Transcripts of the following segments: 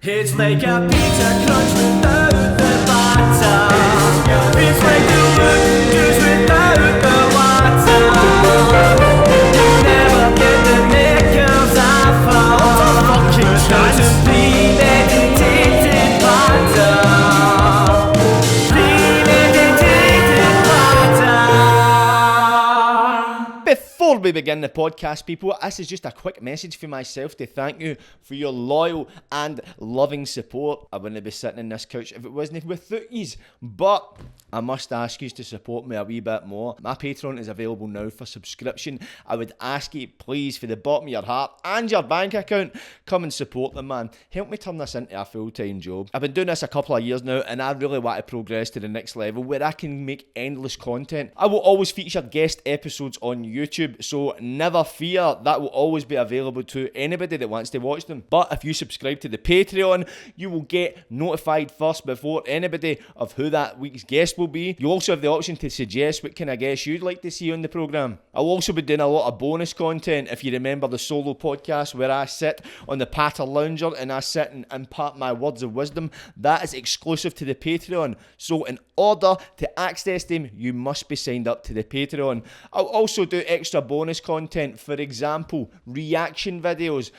It's like a pizza crunch without the batter. It's like the wood juice without the water. You never get the knickers off of premeditated patter. Premeditated patter. Before we begin the podcast, people, this is just a quick message for myself to thank you for your loyal and loving support. I wouldn't be sitting in this couch if it wasn't without yous, but I must ask you to support me a wee bit more. My Patreon is available now for subscription. I would ask you, please, for the bottom of your heart and your bank account, come and support them, man. Help me turn this into a full-time job. I've been doing this a couple of years now, and I really want to progress to the next level where I can make endless content. I will always feature guest episodes on YouTube, so never fear, that will always be available to anybody that wants to watch them. But if you subscribe to the Patreon, you will get notified first before anybody of who that week's guest will be. You also have the option to suggest what kind of guests you'd like to see on the programme. I'll also be doing a lot of bonus content. If you remember the solo podcast where I sit on the Patter Lounger and I sit and impart my words of wisdom, that is exclusive to the Patreon. So in order to access them, you must be signed up to the Patreon. I'll also do extra bonus content, for example, reaction videos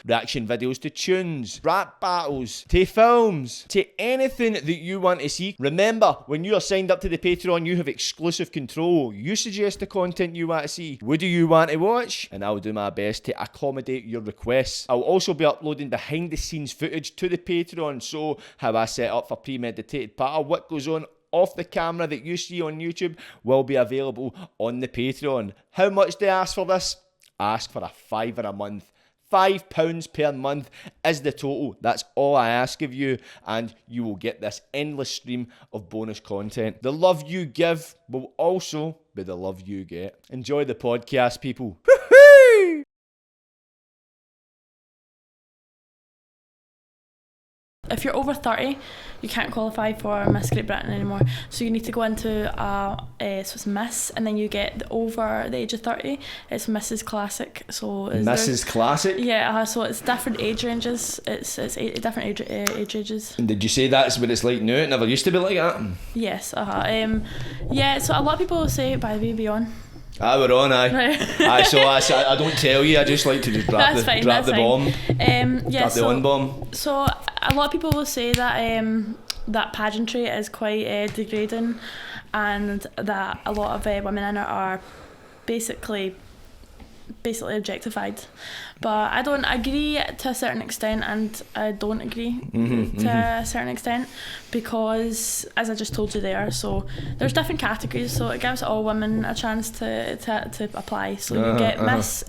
to tunes, rap battles, to films, to anything that you want to see. Remember, when you are signed up to the Patreon, you have exclusive control. You suggest the content you want to see. What do you want to watch? And I'll do my best to accommodate your requests. I'll also be uploading behind the scenes footage to the Patreon, so how I set up for Premeditated Patter, what goes on off the camera that you see on YouTube will be available on the Patreon. How much do I ask for this? Ask for a £5 a month. £5 per month is the total. That's all I ask of you, and you will get this endless stream of bonus content. The love you give will also be the love you get. Enjoy the podcast, people. Woohoo! If you're over 30, you can't qualify for Miss Great Britain anymore. So you need to go into so it's Miss, and then you get over the age of 30. It's Mrs. Classic. So Mrs. Classic? Yeah, so it's different age ranges. It's different age ranges. And did you say that's what it's like now? It never used to be like that? Yes, yeah, so a lot of people say, by the way, be on. We're on, aye. Right. Aye, so I don't tell you, I just like to just drop the bomb. Yeah, the on-bomb. So a lot of people will say that that pageantry is quite degrading, and that a lot of women in it are basically objectified. But I don't agree to a certain extent, and I don't agree to a certain extent, because as I just told you there, so there's different categories, so it gives all women a chance to apply. So you get Miss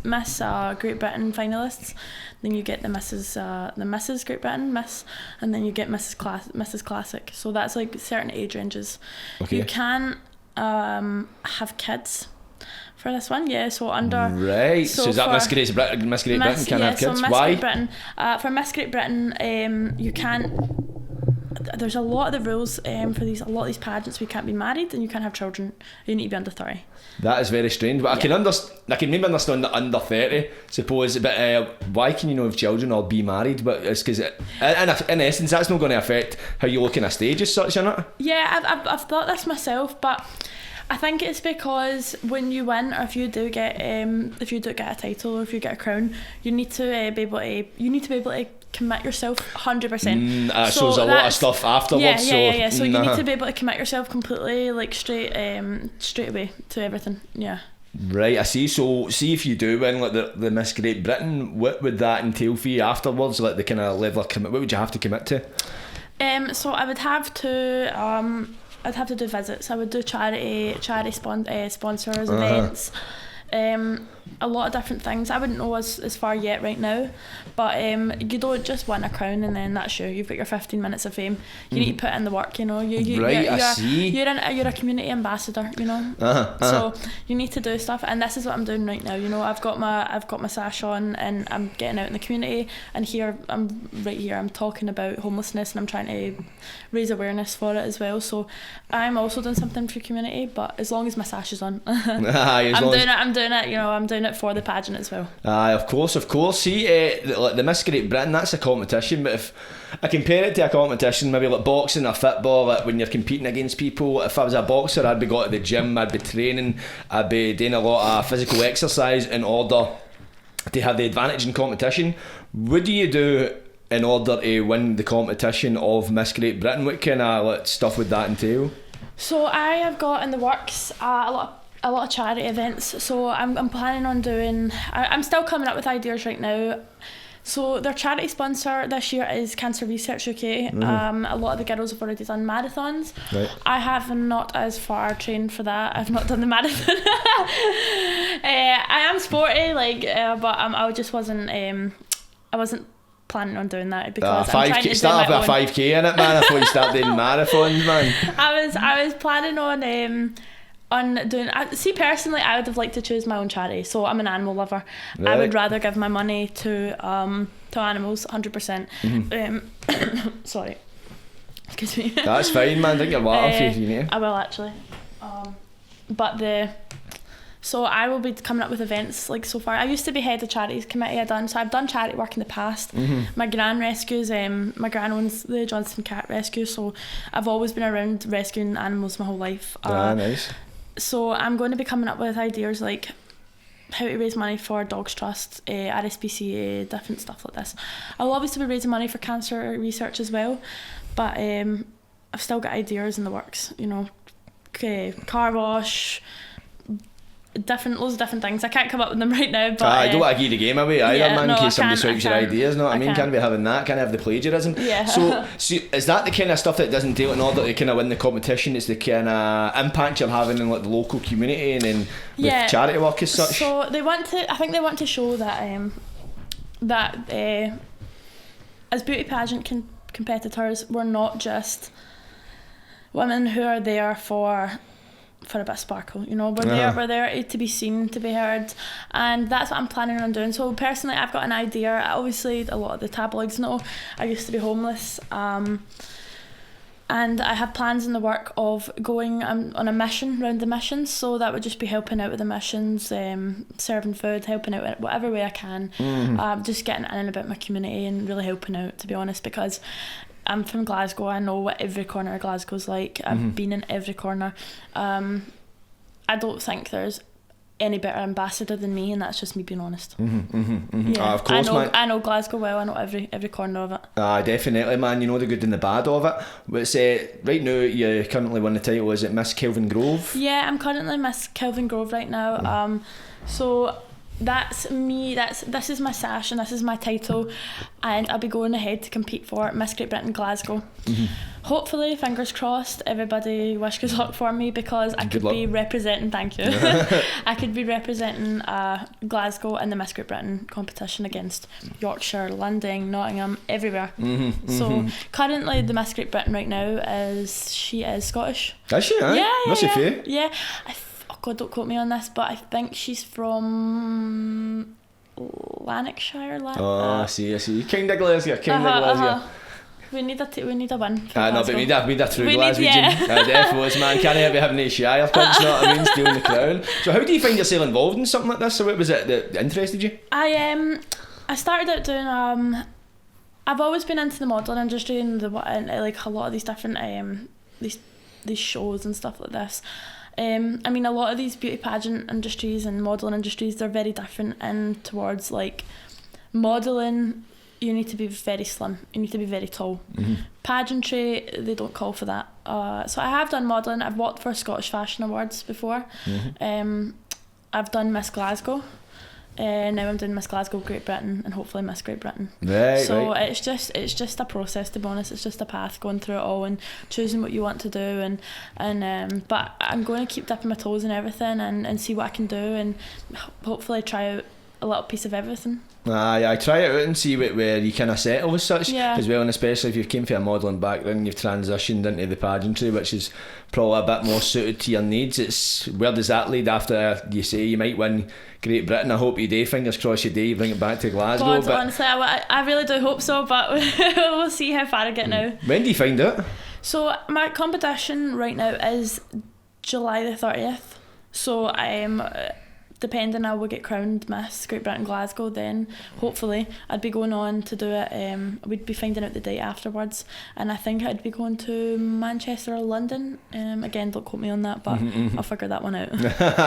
Great Britain finalists, then you get the Mrs. Great Britain Miss, and then you get Mrs. Classic. So that's like certain age ranges. Okay. You can have kids for this one, yeah. So under right. So is that Miss Great Britain can have kids? So Why? Great Britain, for Miss Great Britain, you can't. There's a lot of the rules for a lot of these pageants. We can't be married and you can't have children. You need to be under 30. That is very strange, but yeah. I can maybe understand the under 30, suppose, but why can you not have children or be married? But it's because in essence that's not going to affect how you look on a stage as such, isn't it? Yeah, I've thought this myself, but I think it's because when you win, or if you do get a title, or if you get a crown, you need to be able to commit yourself 100%. So there's a lot of stuff afterwards. Yeah. So you need to be able to commit yourself completely, like straight away to everything. Yeah. Right, I see. So see if you do win like the Miss Great Britain, what would that entail for you afterwards? Like the kind of level of commitment, what would you have to commit to? So I would have to do visits. I would do charity sponsors, events, a lot of different things. I wouldn't know as far yet right now, but you don't just win a crown and then that's you. You've got your 15 minutes of fame. You need to put in the work, you know. You're a community ambassador, you know. So you need to do stuff, and this is what I'm doing right now. You know, I've got my sash on and I'm getting out in the community, and I'm talking about homelessness, and I'm trying to raise awareness for it as well. So I'm also doing something for the community, but as long as my sash is on, I'm doing it. You know, I'm doing doing it for the pageant as well. Aye, of course. See, the Miss Great Britain, that's a competition, but if I compare it to a competition, maybe like boxing or football, like when you're competing against people, if I was a boxer, I'd be going to the gym, I'd be training, I'd be doing a lot of physical exercise in order to have the advantage in competition. What do you do in order to win the competition of Miss Great Britain? What kind of stuff would that entail? So I have got in the works a lot of charity events. So I'm planning on doing. I'm still coming up with ideas right now. So their charity sponsor this year is Cancer Research UK. A lot of the girls have already done marathons. Right. I have not as far trained for that. I've not done the marathon. I am sporty, but I just wasn't. I wasn't planning on doing that because I'm trying to start off with a 5k in it, man. I thought you start doing marathons, man. I was planning on doing. See, personally, I would have liked to choose my own charity. So I'm an animal lover. Right. I would rather give my money to animals, 100%. Sorry, excuse me. That's fine, man. Drink your water if you need. I will actually. So I will be coming up with events so far. I used to be head of charities committee. I've done charity work in the past. My gran rescues. My gran owns the Johnston Cat Rescue, so I've always been around rescuing animals my whole life. Nice. So I'm going to be coming up with ideas like how to raise money for Dogs Trust, RSPCA, different stuff like this. I'll obviously be raising money for cancer research as well, but I've still got ideas in the works. Car wash. Loads of different things. I can't come up with them right now, but I don't want to give the game away either, man, in case somebody swipes your ideas. Know what I mean? Can't be having that. Can't have the plagiarism. Yeah. So is that the kind of stuff that doesn't entail in order to kind of win the competition? It's the kind of impact you're having in the local community and then with charity work as such. So I think they want to show that as beauty pageant competitors, we're not just women who are there for a bit of sparkle, we're there to be seen, to be heard, and that's what I'm planning on doing. So personally, I've got an idea. Obviously, a lot of the tabloids know I used to be homeless, and I have plans in the work of going on a mission round the missions. So that would just be helping out with the missions, serving food, helping out in whatever way I can, just getting in about my community and really helping out, to be honest, because I'm from Glasgow. I know what every corner of Glasgow's like. I've been in every corner. I don't think there's any better ambassador than me, and that's just me being honest. Yeah. Of course, I know Glasgow well. I know every corner of it. Definitely, man. You know the good and the bad of it. But right now, you currently won the title. Is it Miss Kelvingrove? Yeah, I'm currently Miss Kelvingrove right now. So that's me. This is my sash and this is my title, and I'll be going ahead to compete for Miss Great Britain Glasgow. Hopefully, fingers crossed, everybody wish good luck for me, because I could be representing. Thank you. I could be representing Glasgow in the Miss Great Britain competition against Yorkshire, London, Nottingham, everywhere. So currently, the Miss Great Britain right now is Scottish. Is she? Yeah. That's a fair. Yeah. God, don't quote me on this, but I think she's from Lanarkshire. I see. King of Glasgow. We need a win. But we need a true Glaswegian. Definitely, man. Can't have having any Shire clubs, you know what I mean? Stealing the crown. So how do you find yourself involved in something like this? So what was it that interested you? I started out doing I've always been into the modelling industry and like a lot of these different these shows and stuff like this. I mean, a lot of these beauty pageant industries and modelling industries, they're very different, and towards like modelling, you need to be very slim, you need to be very tall. Pageantry, they don't call for that. So I have done modelling. I've worked for Scottish Fashion Awards before. I've done Miss Glasgow. Now I'm doing Miss Glasgow Great Britain and hopefully Miss Great Britain. It's just a process, to be honest. It's just a path, going through it all and choosing what you want to do, and but I'm going to keep dipping my toes in everything and see what I can do, and hopefully try out a little piece of everything. I try it out and see where you kind of settle as such as well, and especially if you've came from a modelling background and you've transitioned into the pageantry, which is probably a bit more suited to your needs. It's where does that lead after you say you might win Great Britain? I hope you do, fingers crossed you do, you bring it back to Glasgow. God, honestly, I really do hope so, but we'll see how far I get now. When do you find out? So my competition right now is July the 30th, so I'm depending, I would get crowned Miss Great Britain Glasgow, then hopefully I'd be going on to do it. We'd be finding out the date afterwards, and I think I'd be going to Manchester or London. Again, don't quote me on that, but I'll figure that one out.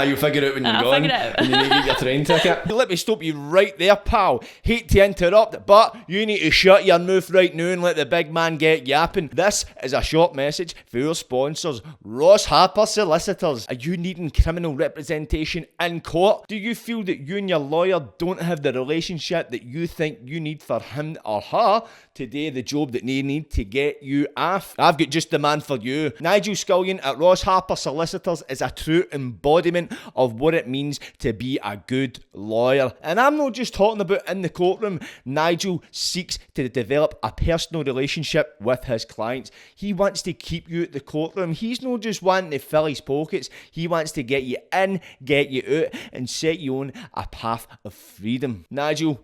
You'll figure it out when you're I'll gone. figure it out. And you need to get your train ticket. Let me stop you right there, pal. Hate to interrupt, but you need to shut your mouth right now and let the big man get yapping. This is a short message for your sponsors, Ross Harper Solicitors. Are you needing criminal representation in court? Do you feel that you and your lawyer don't have the relationship that you think you need for him or her to do the job that they need to get you off? I've got just the man for you. Nigel Scullion at Ross Harper Solicitors is a true embodiment of what it means to be a good lawyer. And I'm not just talking about in the courtroom. Nigel seeks to develop a personal relationship with his clients. He wants to keep you at the courtroom. He's not just wanting to fill his pockets. He wants to get you in, get you out, and set you on a path of freedom. Nigel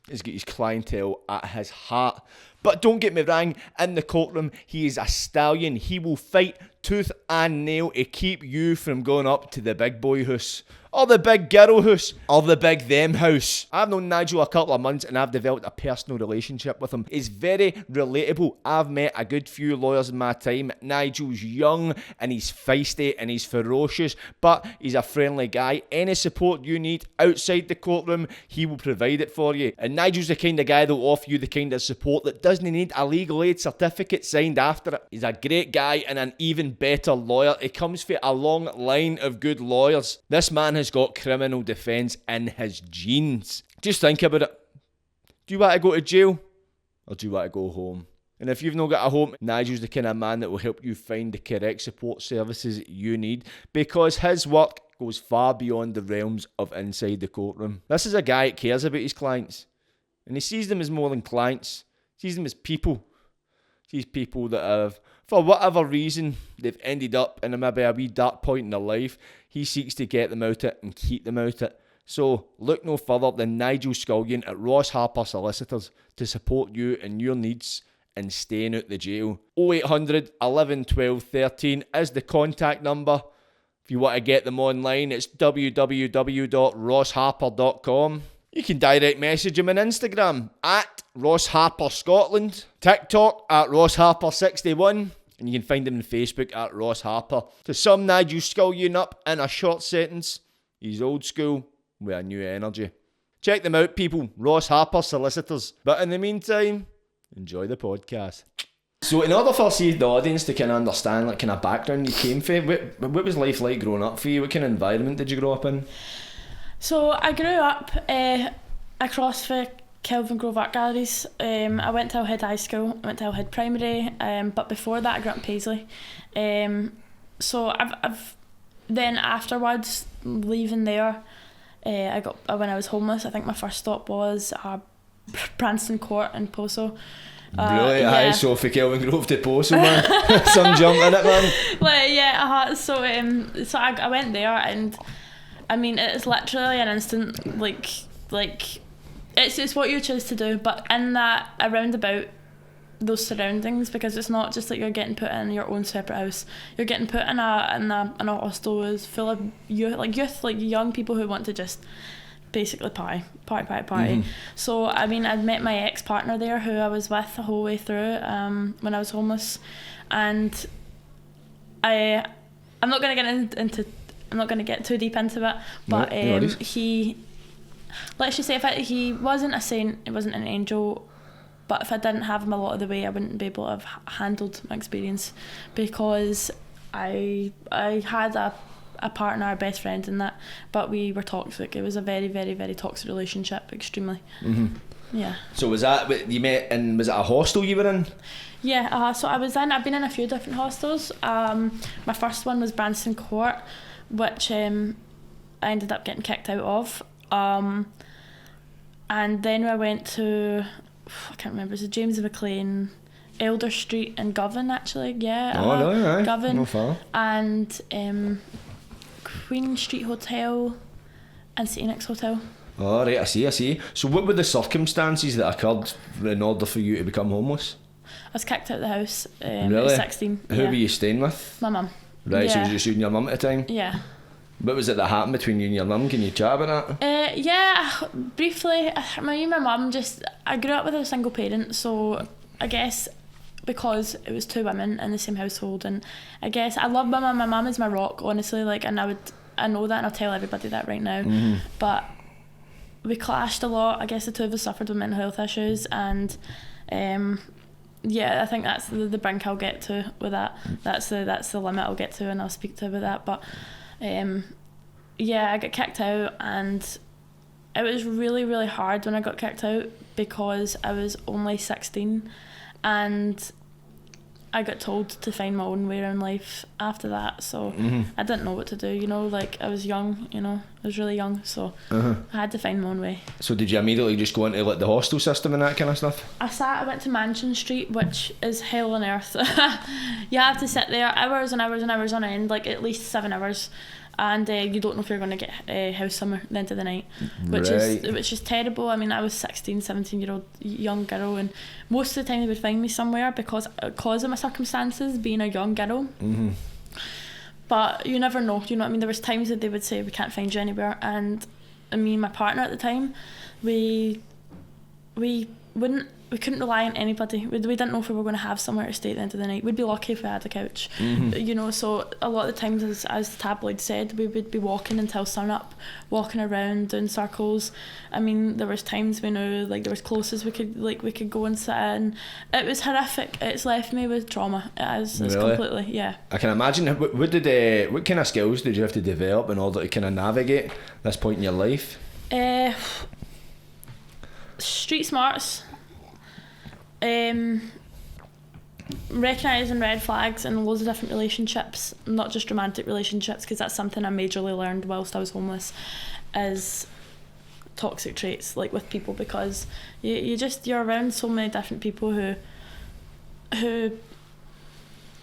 has got his clientele at his heart. But don't get me wrong, in the courtroom, he is a stallion. He will fight tooth and nail to keep you from going up to the big boy house, or the big girl house, or the big them house. I've known Nigel a couple of months and I've developed a personal relationship with him. He's very relatable. I've met a good few lawyers in my time. Nigel's young and he's feisty and he's ferocious, but he's a friendly guy. Any support you need outside the courtroom, he will provide it for you. And Nigel's the kind of guy that will offer you the kind of support that doesn't need a legal aid certificate signed after it. He's a great guy and an even better lawyer. He comes from a long line of good lawyers. This man has got criminal defence in his genes. Just think about it. Do you want to go to jail or do you want to go home? And if you've not got a home, Nigel's the kind of man that will help you find the correct support services you need, because his work goes far beyond the realms of inside the courtroom. This is a guy that cares about his clients, and he sees them as more than clients. He sees them as people. He sees people that have, for whatever reason, they've ended up in maybe a wee dark point in their life. He seeks to get them out it and keep them out it. So look no further than Nigel Scullion at Ross Harper Solicitors to support you and your needs in staying out the jail. 0800 11 12 13 is the contact number. If you want to get them online, it's www.rossharper.com. You can direct message him on Instagram at Ross Harper Scotland, TikTok at Ross Harper 61, and you can find him on Facebook at Ross Harper. To sum Nigel Scullion up in a short sentence, he's old school with a new energy. Check them out, people. Ross Harper Solicitors. But in the meantime, enjoy the podcast. So in order for the audience to kind of understand like kind of background you came from, what was life like growing up for you? What kind of environment did you grow up in? So I grew up across the Kelvingrove Art Galleries. I went to Elhead High School, I went to Elhead Primary, but before that I grew up in Paisley. So I've then afterwards, leaving there, when I was homeless, I think my first stop was Branston Court in Poso. Brilliant, yeah. So for Kelvingrove to Poso, man. Some jump in it, man. So I went there, and I mean, it's literally an instant, like it's what you choose to do, but in that, around about those surroundings, because it's not just like you're getting put in your own separate house, you're getting put in a hostel is full of youth, like young people who want to just basically party. Mm-hmm. So I mean, I'd met my ex-partner there who I was with the whole way through when I was homeless, and I'm not going to get too deep into it, but he, let's just say, he wasn't a saint, he wasn't an angel, but if I didn't have him a lot of the way, I wouldn't be able to have handled my experience, because I had a partner, a best friend in that, but we were toxic. It was a very, very, very toxic relationship, extremely. Mm-hmm. Yeah. So was that what you met in, was it a hostel you were in? Yeah, so I've been in a few different hostels. My first one was Branston Court, which I ended up getting kicked out of. And then I went to, I can't remember, was it James McLean, Elder Street in Govan, actually, yeah. Oh, no, right. Govan. No far. And Queen Street Hotel and St. Nick's Hotel. Oh, right, I see. So what were the circumstances that occurred in order for you to become homeless? I was kicked out of the house really? at 16. Who were you staying with? My mum. Right, yeah. so it was just you and your mum at the time? Yeah. What was it that happened between you and your mum? Can you chat about that? Yeah, briefly. Me and my mum I grew up with a single parent, so I guess because it was two women in the same household, and I guess I love my mum. My mum is my rock, honestly. Like, and I know that, and I'll tell everybody that right now. But we clashed a lot. I guess the two of us suffered with mental health issues, and yeah, I think that's the brink I'll get to with that. That's the limit I'll get to, and I'll speak to about that. But yeah, I got kicked out, and it was really, really hard when I got kicked out because I was only 16, and I got told to find my own way in life after that. So I didn't know what to do, you know, like I was young, you know, I was really young, so I had to find my own way. So did you immediately just go into like the hostel system and that kind of stuff? I went to Mansion Street, which is hell on earth. You have to sit there hours and hours and hours on end, like at least 7 hours, and you don't know if you're going to get house summer at the end of the night, which is terrible. I mean, I was 16, 17-year-old young girl, and most of the time they would find me somewhere because of my circumstances, being a young girl. But you never know, you know what I mean? There was times that they would say we can't find you anywhere, and me and my partner at the time, we couldn't rely on anybody. We didn't know if we were going to have somewhere to stay at the end of the night. We'd be lucky if we had a couch, you know. So a lot of the times, as the tabloid said, we would be walking until sun up, walking around doing circles. I mean, there was times we knew like there was closest we could go and sit in. It was horrific. It's left me with trauma. It's completely, yeah. I can imagine. What kind of skills did you have to develop in order to kind of navigate this point in your life? Street smarts. Recognising red flags in loads of different relationships, not just romantic relationships, because that's something I majorly learned whilst I was homeless, is toxic traits, like with people, because you're around so many different people who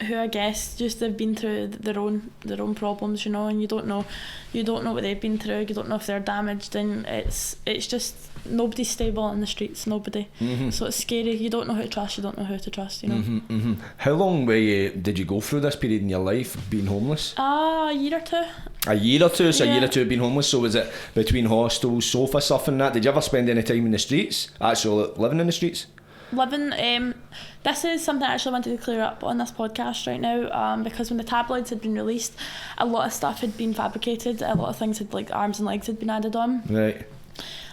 I guess just have been through their own problems, you know, and you don't know what they've been through. You don't know if they're damaged, and it's just nobody's stable on the streets, nobody. So it's scary. You don't know who to trust. You don't know who to trust, you know. How long did you go through this period in your life being homeless? A year or two. A year or two. So yeah. A year or two being homeless. So was it between hostels, sofa surfing, that? Did you ever spend any time in the streets? Actually living in the streets? This is something I actually wanted to clear up on this podcast right now, because when the tabloids had been released, a lot of stuff had been fabricated. A lot of things had, like, arms and legs had been added on. Right.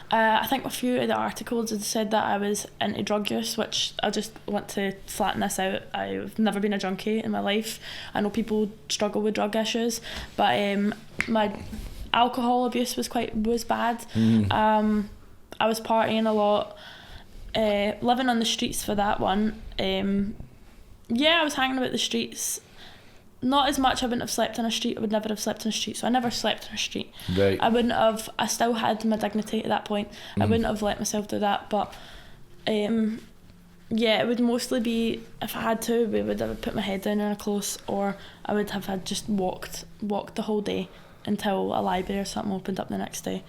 I think a few of the articles had said that I was into drug use, which I just want to flatten this out. I've never been a junkie in my life. I know people struggle with drug issues, but my alcohol abuse was bad. I was partying a lot. Living on the streets for that one. I was hanging about the streets. Not as much. I wouldn't have slept in a street. I would never have slept in a street. So I never slept in a street. Right. I still had my dignity at that point. I wouldn't have let myself do that. But it would mostly be, if I had to, we would have put my head down in a close, or I would have had just walked the whole day until a library or something opened up the next day.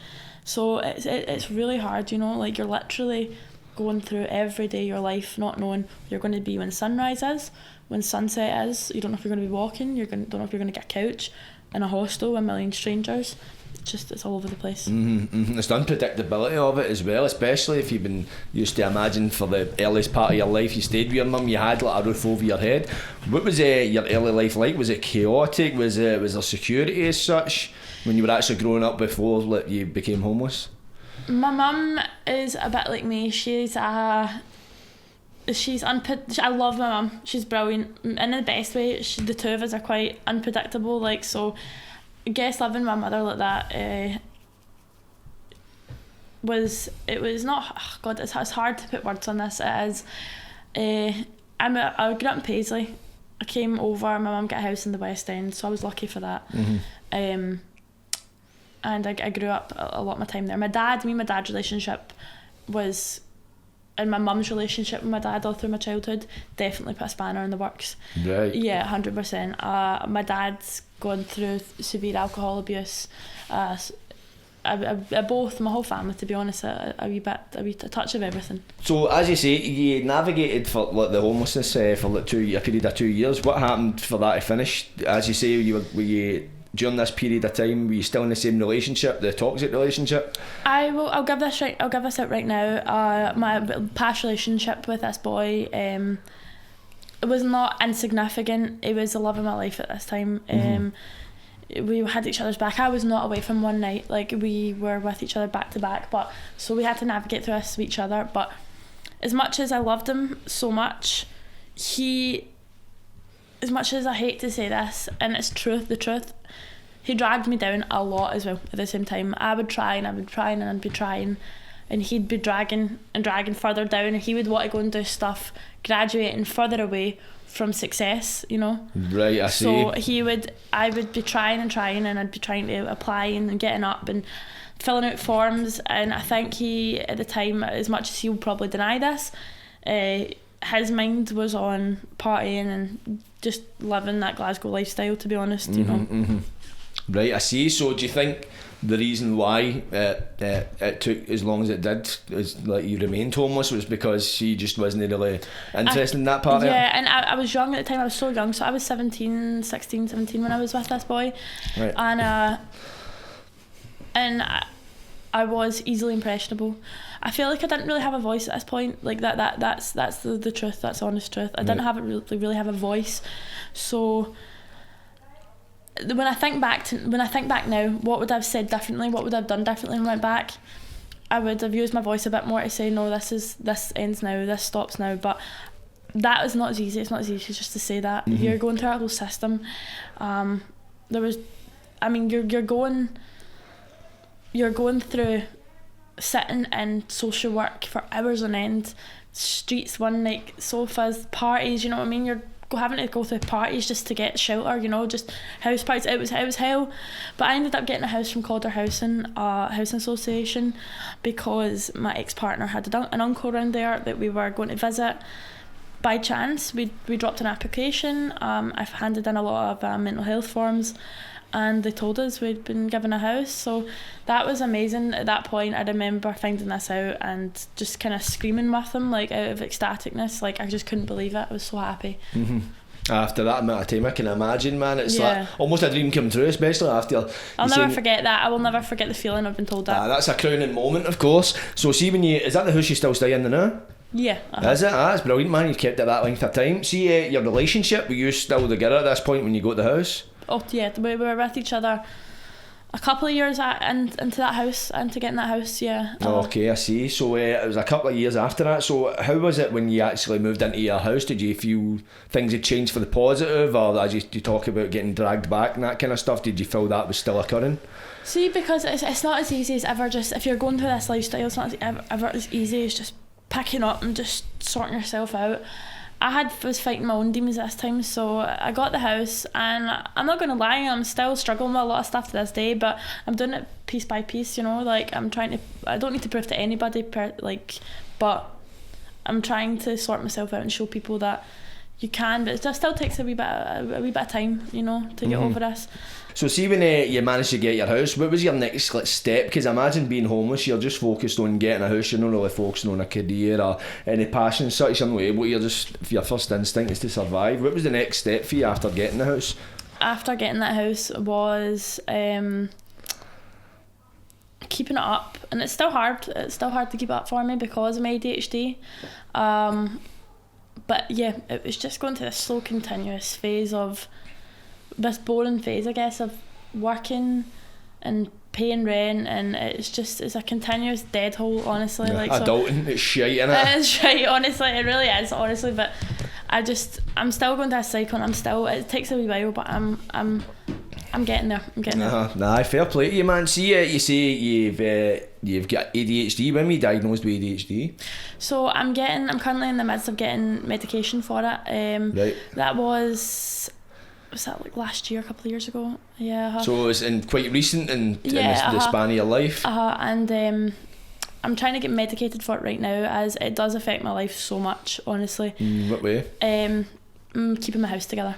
So it's really hard, you know, like you're literally going through every day of your life not knowing where you're going to be when sunrise is, when sunset is. You don't know if you're going to be walking, don't know if you're going to get a couch in a hostel with a million strangers. It's all over the place. It's the unpredictability of it as well, especially if you've been used to imagine for the earliest part of your life you stayed with your mum, you had like a roof over your head. What was your early life like? Was it chaotic? Was there security as such when you were actually growing up before you became homeless? My mum is a bit like me. I love my mum. She's brilliant in the best way. The two of us are quite unpredictable. Like, so I guess living with my mother like that was not. Oh God, it's hard to put words on this. It is. I grew up in Paisley. I came over. My mum got a house in the West End, so I was lucky for that. And I grew up a lot of my time there. Me and my dad's relationship was, and my mum's relationship with my dad all through my childhood, definitely put a spanner in the works. Right. Yeah, 100%. My dad's gone through severe alcohol abuse. Both, my whole family, to be honest, a touch of everything. So as you say, you navigated for like the homelessness for like a period of 2 years. What happened for that to finish? As you say, were you during this period of time, were you still in the same relationship, the toxic relationship? I'll give this out right now. My past relationship with this boy, it was not insignificant. It was the love of my life at this time. We had each other's back. I was not away from one night. Like, we were with each other back to back, but so we had to navigate through this with each other. But as much as I loved him so much, as much as I hate to say this, and it's the truth, he dragged me down a lot as well. At the same time, I would try and I'd be trying, and he'd be dragging further down, and he would want to go and do stuff, graduating further away from success, you know. Right, I see. So I would be trying, and I'd be trying to apply and getting up and filling out forms, and I think he, at the time, as much as he'll probably deny this, his mind was on partying and just living that Glasgow lifestyle, to be honest, you know. Right, I see. So do you think the reason why it took as long as it did, is like you remained homeless, was because she just wasn't really interested in that part of it? Yeah, and I was young at the time. I was so young, so I was 16, 17 when I was with this boy. Right. And I was easily impressionable. I feel like I didn't really have a voice at this point. Like that's the truth. That's the honest truth. I didn't really have a voice. So when I think back now, what would I have said differently? What would I have done differently when I went back? I would have used my voice a bit more to say, no, this ends now, this stops now. But that is not as easy. It's not as easy just to say that. You're going through a whole system. You're going through sitting in social work for hours on end, streets one night, sofas, parties, you know what I mean? You're having to go through parties just to get shelter, you know, just house parties. It was hell. But I ended up getting a house from Caldwell Housing Association, because my ex-partner had an uncle around there that we were going to visit. By chance, we dropped an application. I've handed in a lot of mental health forms, and they told us we'd been given a house. So that was amazing. At that point, I remember finding this out and just kind of screaming with them, like, out of ecstaticness. Like, I just couldn't believe it. I was so happy. After that amount of time, I can imagine, man, it's like almost a dream come true, especially after I'll never forget that. I will never forget the feeling I've been told that. That's a crowning moment, of course. So see, is that the house you still stay in now? Yeah. Is it? That's brilliant, man. You've kept it that length of time. See, your relationship, were you still together at this point when you got the house? Oh yeah, we were with each other a couple of years into that house, into getting that house, yeah. Okay, I see. So it was a couple of years after that. So how was it when you actually moved into your house? Did you feel things had changed for the positive, or as you talk about getting dragged back and that kind of stuff, did you feel that was still occurring? See, because it's not as easy as ever just, if you're going through this lifestyle, it's not ever as easy as just picking up and just sorting yourself out. I was fighting my own demons this time, so I got the house, and I'm not going to lie, I'm still struggling with a lot of stuff to this day, but I'm doing it piece by piece, you know, like I don't need to prove to anybody, but I'm trying to sort myself out and show people that you can, but it still takes a wee bit of time, you know, to get over this. So see, when you managed to get your house, what was your next step? Because I imagine being homeless, you're just focused on getting a house, you're not really focusing on a career or any passion such, you're not able, your first instinct is to survive. What was the next step for you after getting the house? After getting that house was keeping it up, and it's still hard to keep it up for me because of my ADHD. But yeah, it was just going to this slow, continuous phase of this boring phase, I guess, of working and paying rent, and it's a continuous dead hole, honestly. Like, adulting, it's shite, innit? It is shite, honestly, it really is, honestly. But I'm still going to a cycle, and it takes a wee while, but I'm getting there. Nah, fair play to you, man. See, you say you've got ADHD. When were you diagnosed with ADHD? So I'm currently in the midst of getting medication for it. Right. That was that like last year, a couple of years ago? Yeah. So it's quite recent in the span of your life. And I'm trying to get medicated for it right now, as it does affect my life so much, honestly. What way? Keeping my house together.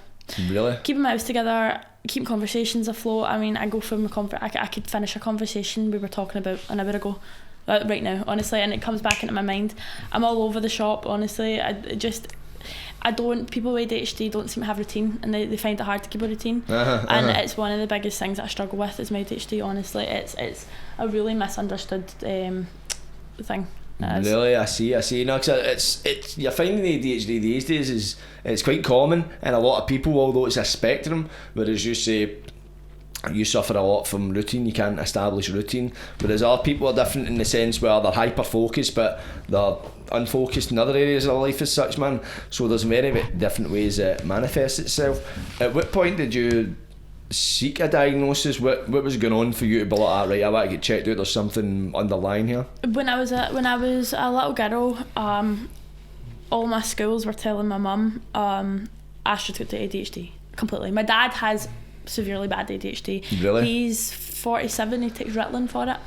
Really? Keeping my house together, keeping conversations afloat. I mean, I go from I could finish a conversation we were talking about an hour ago, right now, honestly, and it comes back into my mind. I'm all over the shop, honestly. people with ADHD don't seem to have routine, and they find it hard to keep a routine. And it's one of the biggest things that I struggle with is my ADHD. Honestly, it's a really misunderstood thing. Really, I see. No, 'cause it's you're finding the ADHD these days it's quite common in a lot of people, although it's a spectrum. Whereas you say you suffer a lot from routine, you can't establish routine. Whereas other people are different in the sense where they're hyper focused, but they're unfocused in other areas of life as such, man. So there's very different ways it manifests itself. At what point did you seek a diagnosis? What was going on for you to be like, right, I want to get checked out, there's something underlying here? When I was a little girl, all my schools were telling my mum Astrud got ADHD completely. My dad has severely bad ADHD. Really? He's 47, he takes Ritalin for it.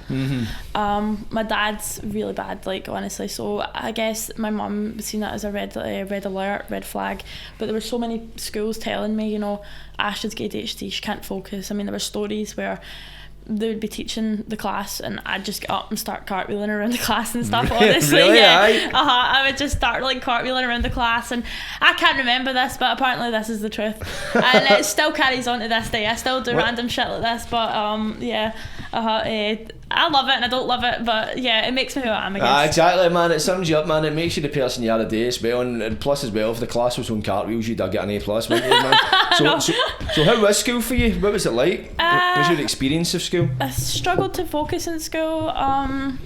My dad's really bad, like, honestly. So I guess my mum seen that as a red alert, red flag. But there were so many schools telling me, Astrud's got ADHD, she can't focus. I mean, there were stories where they would be teaching the class and I'd just get up and start cartwheeling around the class and stuff. Honestly, really? Yeah. I would just start like cartwheeling around the class, and I can't remember this, but apparently this is the truth, and it still carries on to this day. I still do random shit like this, but I love it and I don't love it, but yeah, it makes me who I am, I guess. Exactly, man. It sums you up, man. It makes you the person you are today as well, and plus as well, if the class was on cartwheels, you'd get an A+, wouldn't you, man? So how was school for you? What was it like? What was your experience of school? I struggled to focus in school. I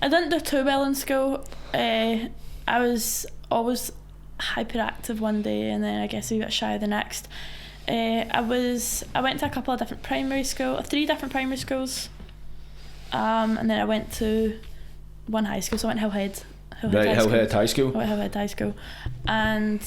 didn't do too well in school. I was always hyperactive one day and then I guess a wee bit shy the next. I went to a couple of different three different primary schools, and then I went to one high school. So I went Hillhead High School. I went Hillhead High School, and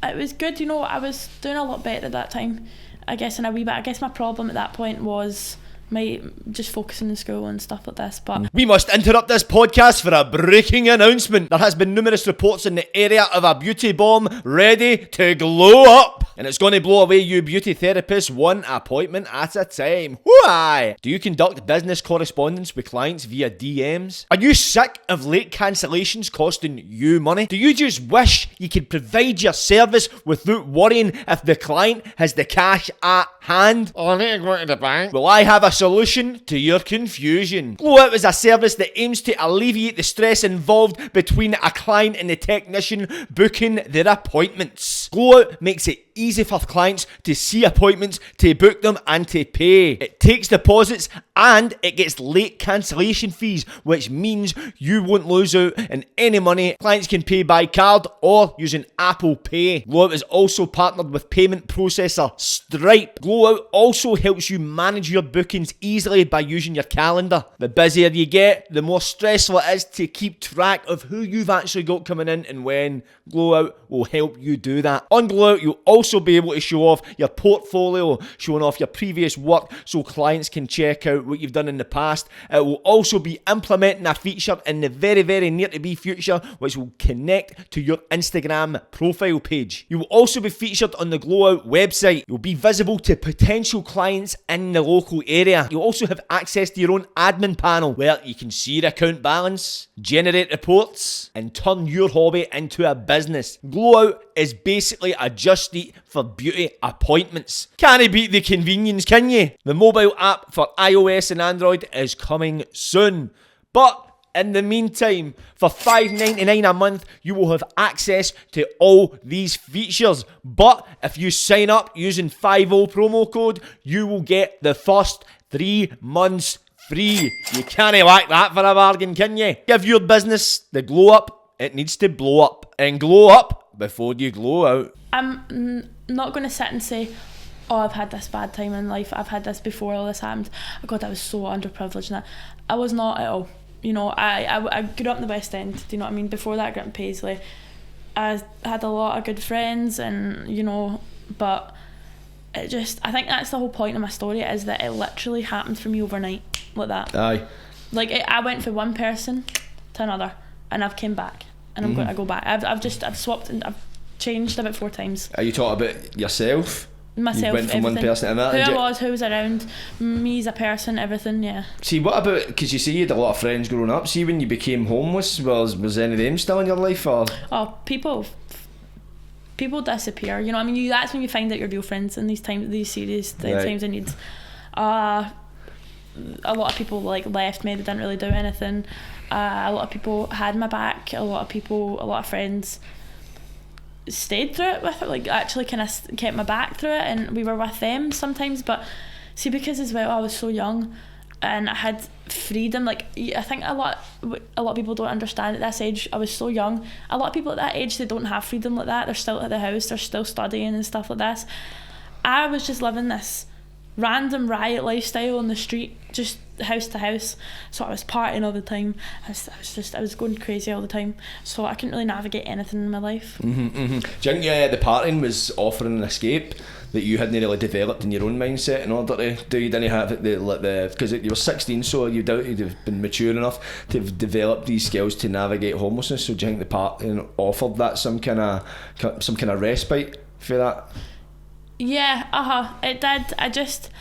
it was good. I was doing a lot better at that time, I guess, in a wee bit. I guess my problem at that point was my just focusing in school and stuff like this. But we must interrupt this podcast for a breaking announcement. There has been numerous reports in the area of a beauty bomb ready to glow up, and it's going to blow away you beauty therapists one appointment at a time. Why? Do you conduct business correspondence with clients via DMs? Are you sick of late cancellations costing you money? Do you just wish you could provide your service without worrying if the client has the cash at hand? Oh, I need to go to the bank. Well, I have a solution to your confusion. Glow Out is a service that aims to alleviate the stress involved between a client and the technician booking their appointments. Glow Out makes it easy for clients to see appointments, to book them and to pay. It takes deposits and it gets late cancellation fees, which means you won't lose out on any money. Clients can pay by card or using Apple Pay. Glow Out is also partnered with payment processor Stripe. Glow Out also helps you manage your bookings easily by using your calendar. The busier you get, the more stressful it is to keep track of who you've actually got coming in and when. Glow Out will help you do that. On Glow Out, you'll also be able to show off your portfolio, showing off your previous work so clients can check out what you've done in the past. It will also be implementing a feature in the very, very near to be future which will connect to your Instagram profile page. You will also be featured on the Glow Out website. You'll be visible to potential clients in the local area. You'll also have access to your own admin panel where you can see your account balance, generate reports, and turn your hobby into a business. Glow Out is basically a Just Eat for beauty appointments. Can't beat the convenience, can you? The mobile app for iOS and Android is coming soon. But in the meantime, for $5.99 a month, you will have access to all these features. But if you sign up using 50 promo code, you will get the first 3 months free. You can't whack that for a bargain, can you? Give your business the glow up it needs to blow up. And glow up before you glow out. I'm not going to sit and say, oh, I've had this bad time in life, I've had this before all this happened, oh God, I was so underprivileged. And that. I was not at all. I grew up in the West End, do you know what I mean? Before that I grew up in Paisley. I had a lot of good friends and, but it just, I think that's the whole point of my story, is that it literally happened for me overnight, like that. Aye. Like, I went from one person to another, and I've came back, and I'm going to go back. I've swapped, and I've changed about 4 times. Are you talking about yourself myself, You went from one everything. person to another. Who was around, me as a person, everything, yeah. See, what about, because you say you had a lot of friends growing up, see when you became homeless, was any of them still in your life, or? Oh, people disappear, you know what I mean? That's when you find out your real friends in these serious times of need. A lot of people like left me, they didn't really do anything. A lot of people had my back, a lot of friends stayed through it with it, like actually kind of kept my back through it, and we were with them sometimes. But see, because as well I was so young and I had freedom, like I think a lot of people don't understand at this age. I was so young. A lot of people at that age, they don't have freedom like that. They're still at the house, they're still studying and stuff like this. I was just living this random riot lifestyle on the street, just house to house. So I was partying all the time. I was going crazy all the time. So I couldn't really navigate anything in my life. Do you think the partying was offering an escape that you hadn't really developed in your own mindset in order to do? You didn't have the because you were 16, so you doubt you'd have been mature enough to have developed these skills to navigate homelessness. So do you think the partying offered that some kind of respite for that? Yeah, it did. I just,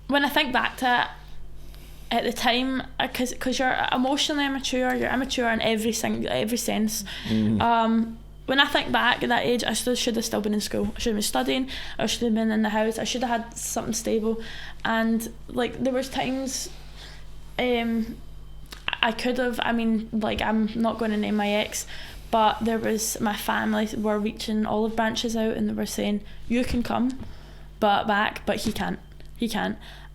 when I think back to it, at the time, because you're emotionally immature, you're immature in every sense. When I think back at that age, I should have still been in school. I should have been studying. I should have been in the house. I should have had something stable. And like there was times, I could have. I mean, like I'm not going to name my ex, but there was, my family were reaching olive branches out and they were saying, you can come but he can't,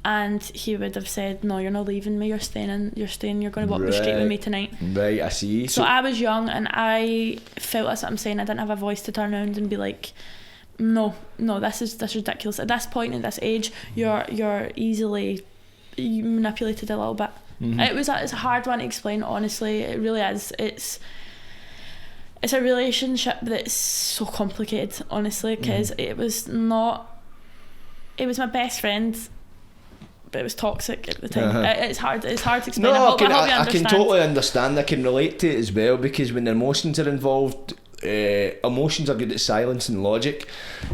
and he would have said, no, you're not leaving me, you're going to walk the street with me tonight. Right, I see. So I was young and I felt, that's what I'm saying, I didn't have a voice to turn around and be like, no, this is ridiculous. At this point, at this age, you're easily manipulated a little bit. It's a hard one to explain, honestly. It really is. It's a relationship that's so complicated, honestly, because it was my best friend, but it was toxic at the time. It's hard to explain. No, I hope you understand. I can totally understand. I can relate to it as well, because when emotions are involved, emotions are good at silencing logic.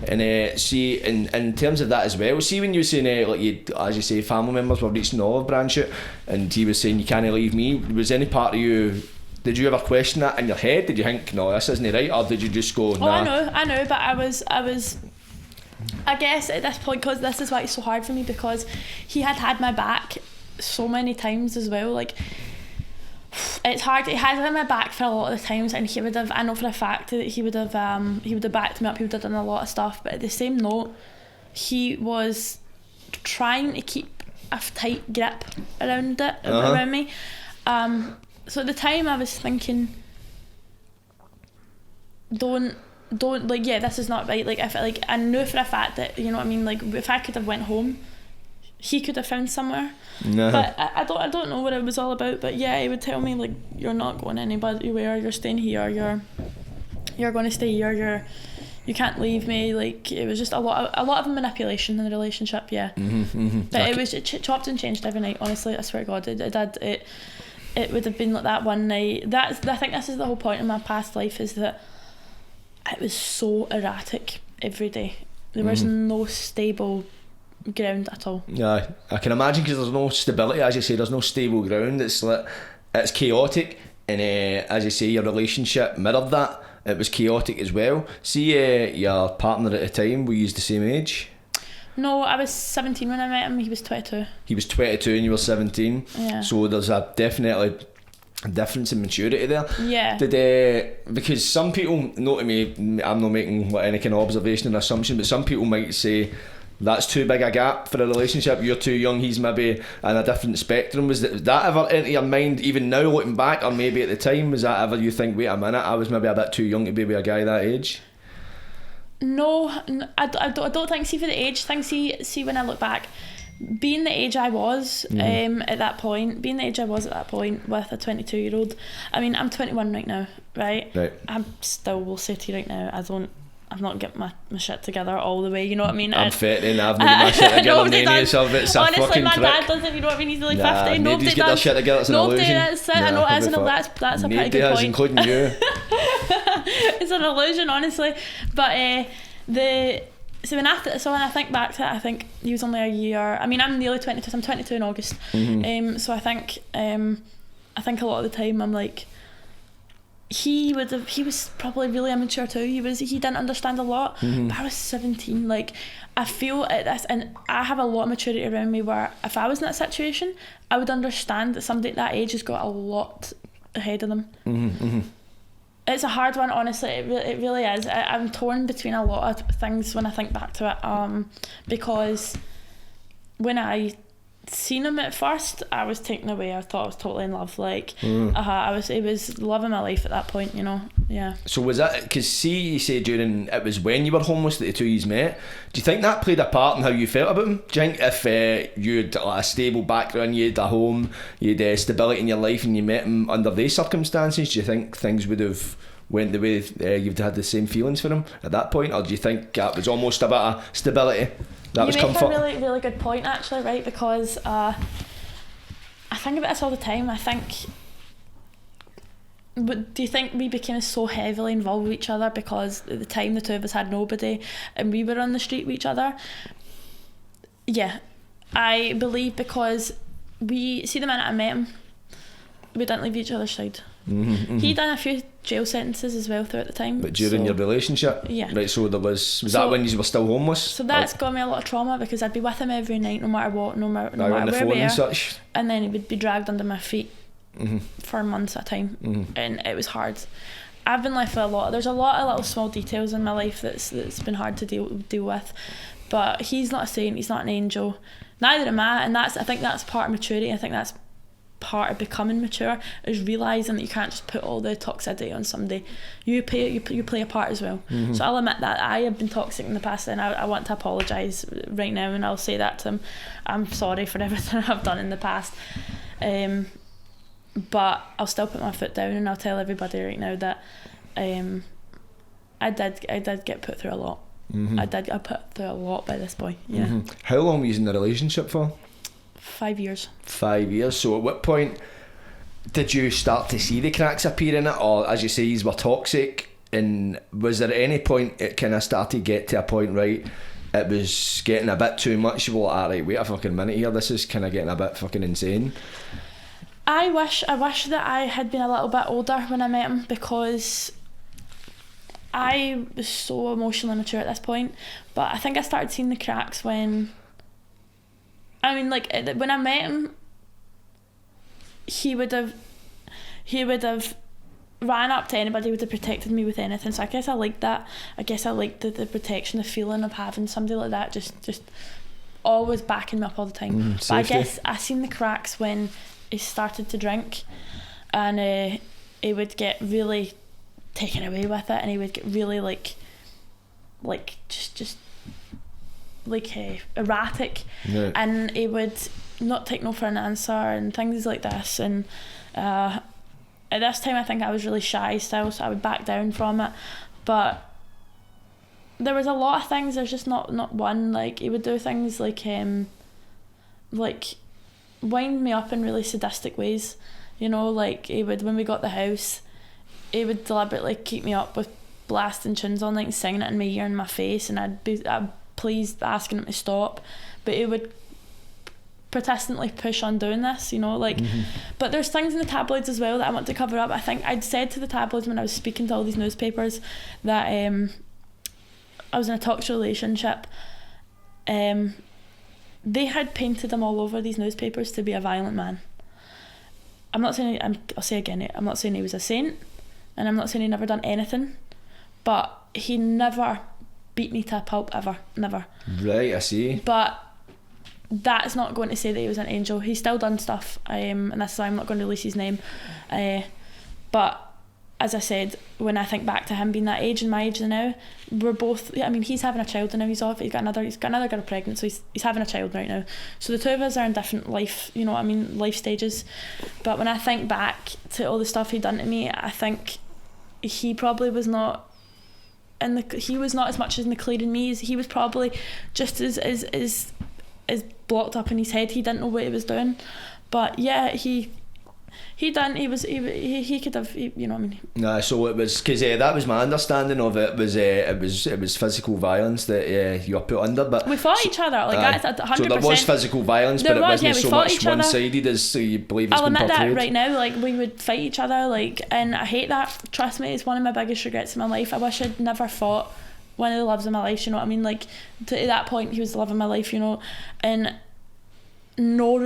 And see, in terms of that as well, see when you were saying like you, as you say, family members were reaching the olive branch out, and he was saying you can't leave me, was any part of you, did you ever question that in your head? Did you think, no, this isn't right, or did you just go, nah? I know, but I was I guess at this point, because this is why it's so hard for me, because he had my back so many times as well. Like, it's hard. He had my back for a lot of the times, and he would have, I know for a fact that he would have backed me up. He would have done a lot of stuff, but at the same note, he was trying to keep a tight grip around me. So at the time, I was thinking, don't, like, yeah, this is not right. Like, if like I knew for a fact that, you know what I mean, like if I could have went home, he could have found somewhere. But I don't know what it was all about. But yeah, he would tell me, like, you're not going anywhere, you're staying here, you're going to stay here, you can't leave me. Like, it was just a lot of manipulation in the relationship. But it chopped and changed every night, honestly. I swear to God, it would have been like that one night. I think this is the whole point of my past life, is that it was so erratic every day. There was no stable ground at all. Yeah, I can imagine, because there's no stability, as you say, there's no stable ground. It's chaotic, and as you say, your relationship mirrored that. It was chaotic as well. See, your partner at the time, were you the same age? No, I was 17 when I met him. He was 22. He was 22 and you were 17. Yeah. So there's definitely a difference in maturity there. Yeah. Because some people, not to me, I'm not making any kind of observation or assumption, but some people might say that's too big a gap for a relationship. You're too young, he's maybe in a different spectrum. Was that ever into your mind, even now looking back, or maybe at the time, was that ever you think, wait a minute, I was maybe a bit too young to be with a guy that age? No, I don't think. See, for the age thing, see when I look back, being the age I was at that point with a 22-year-old, I mean, I'm 21 right now, right? I still will say to you right now, I've not got my shit together all the way, you know what I mean? I'm 30 and I've not got my shit together. Honestly, my dad doesn't, you know what I mean? He's like 50. Nobody's got their shit together, it's an illusion. I know it is, that's a pretty good point. Including you. It's an illusion, honestly. But So when I think back to it, I think he was only a year. I mean, I'm nearly 22. So I'm 22 in August. So I think a lot of the time I'm like, he was probably really immature too. He didn't understand a lot. But I was 17. Like, I feel at this, and I have a lot of maturity around me where if I was in that situation, I would understand that somebody at that age has got a lot ahead of them. It's a hard one, honestly. It really is. I'm torn between a lot of things when I think back to it, because when I seen him at first, I was taken away. I thought I was totally in love. Like, it was love of my life at that point, you know. Yeah. So was that because, see, you say during it was when you were homeless that the two of you met? Do you think that played a part in how you felt about him? Do you think if you'd like a stable background, you had a home, you had stability in your life, and you met him under these circumstances, do you think things would have went the way you'd had the same feelings for him at that point, or do you think that was almost a bit of stability? That was comfort. You make a really, really good point, actually, right? Because I think about this all the time. I think, but do you think we became so heavily involved with each other because at the time the two of us had nobody and we were on the street with each other? Yeah, I believe because the minute I met him, we didn't leave each other's side. He'd done a few jail sentences as well throughout the time. But during your relationship? Yeah. Right, so there was that when you were still homeless? So that's got me a lot of trauma because I'd be with him every night, no matter what, no matter where we were. And then he would be dragged under my feet for months at a time. And it was hard. I've been left with there's a lot of little small details in my life that's been hard to deal with. But he's not a saint, he's not an angel. Neither am I, and I think that's part of maturity. I think that's part of becoming mature, is realising that you can't just put all the toxicity on somebody. You play a part as well. So I'll admit that I have been toxic in the past, and I want to apologise right now, and I'll say that to him. I'm sorry for everything I've done in the past, but I'll still put my foot down, and I'll tell everybody right now that I did get put through a lot. I put through a lot by this boy. Yeah. How long were you in the relationship for? 5 years. 5 years. So at what point did you start to see the cracks appear in it, or as you say, you were toxic? And was there any point it kind of started to get to a point, right, it was getting a bit too much? You were like, alright, wait a fucking minute here, this is kind of getting a bit fucking insane. I wish that I had been a little bit older when I met him, because I was so emotionally mature at this point. But I think I started seeing the cracks when I met him, he would have ran up to anybody, would have protected me with anything. So I guess I liked that. I guess I liked the protection, the feeling of having somebody like that just always backing me up all the time. But I guess I seen the cracks when he started to drink, and he would get really taken away with it, and he would get really erratic, and he would not take no for an answer and things like this. And at this time I think I was really shy still, so I would back down from it. But there was a lot of things, there's just not one. Like, he would do things like wind me up in really sadistic ways, you know. Like, he would, when we got the house, he would deliberately keep me up with blasting tunes on, like singing it in my ear and my face, and I'd please asking him to stop, but he would persistently push on doing this, you know. Like, but there's things in the tabloids as well that I want to cover up. I think I'd said to the tabloids when I was speaking to all these newspapers that I was in a toxic relationship. They had painted him all over these newspapers to be a violent man. I'll say again, I'm not saying he was a saint, and I'm not saying he never done anything, but he never beat me to a pulp, ever, never. Right, I see. But that's not going to say that he was an angel. He's still done stuff, and that's why I'm not going to release his name. But as I said, when I think back to him being that age and my age now, we're both, I mean, he's having a child now, he's got another girl pregnant, so he's having a child right now. So the two of us are in different life, you know what I mean, life stages. But when I think back to all the stuff he'd done to me, I think he probably was not he was not as much in the clear in me. He was probably just as blocked up in his head. He didn't know what he was doing. But yeah, he he could have, you know what I mean. Nah, so it was because that was my understanding of it. It was physical violence that you were put under, but we fought each other, like that's 100%. So there was physical violence, but it wasn't so much one-sided as you believe it's been portrayed. I'll admit that right now, like we would fight each other, like, and I hate that. Trust me, it's one of my biggest regrets in my life. I wish I'd never fought one of the loves of my life. You know what I mean? Like to that point, he was the love of my life. You know, and nobody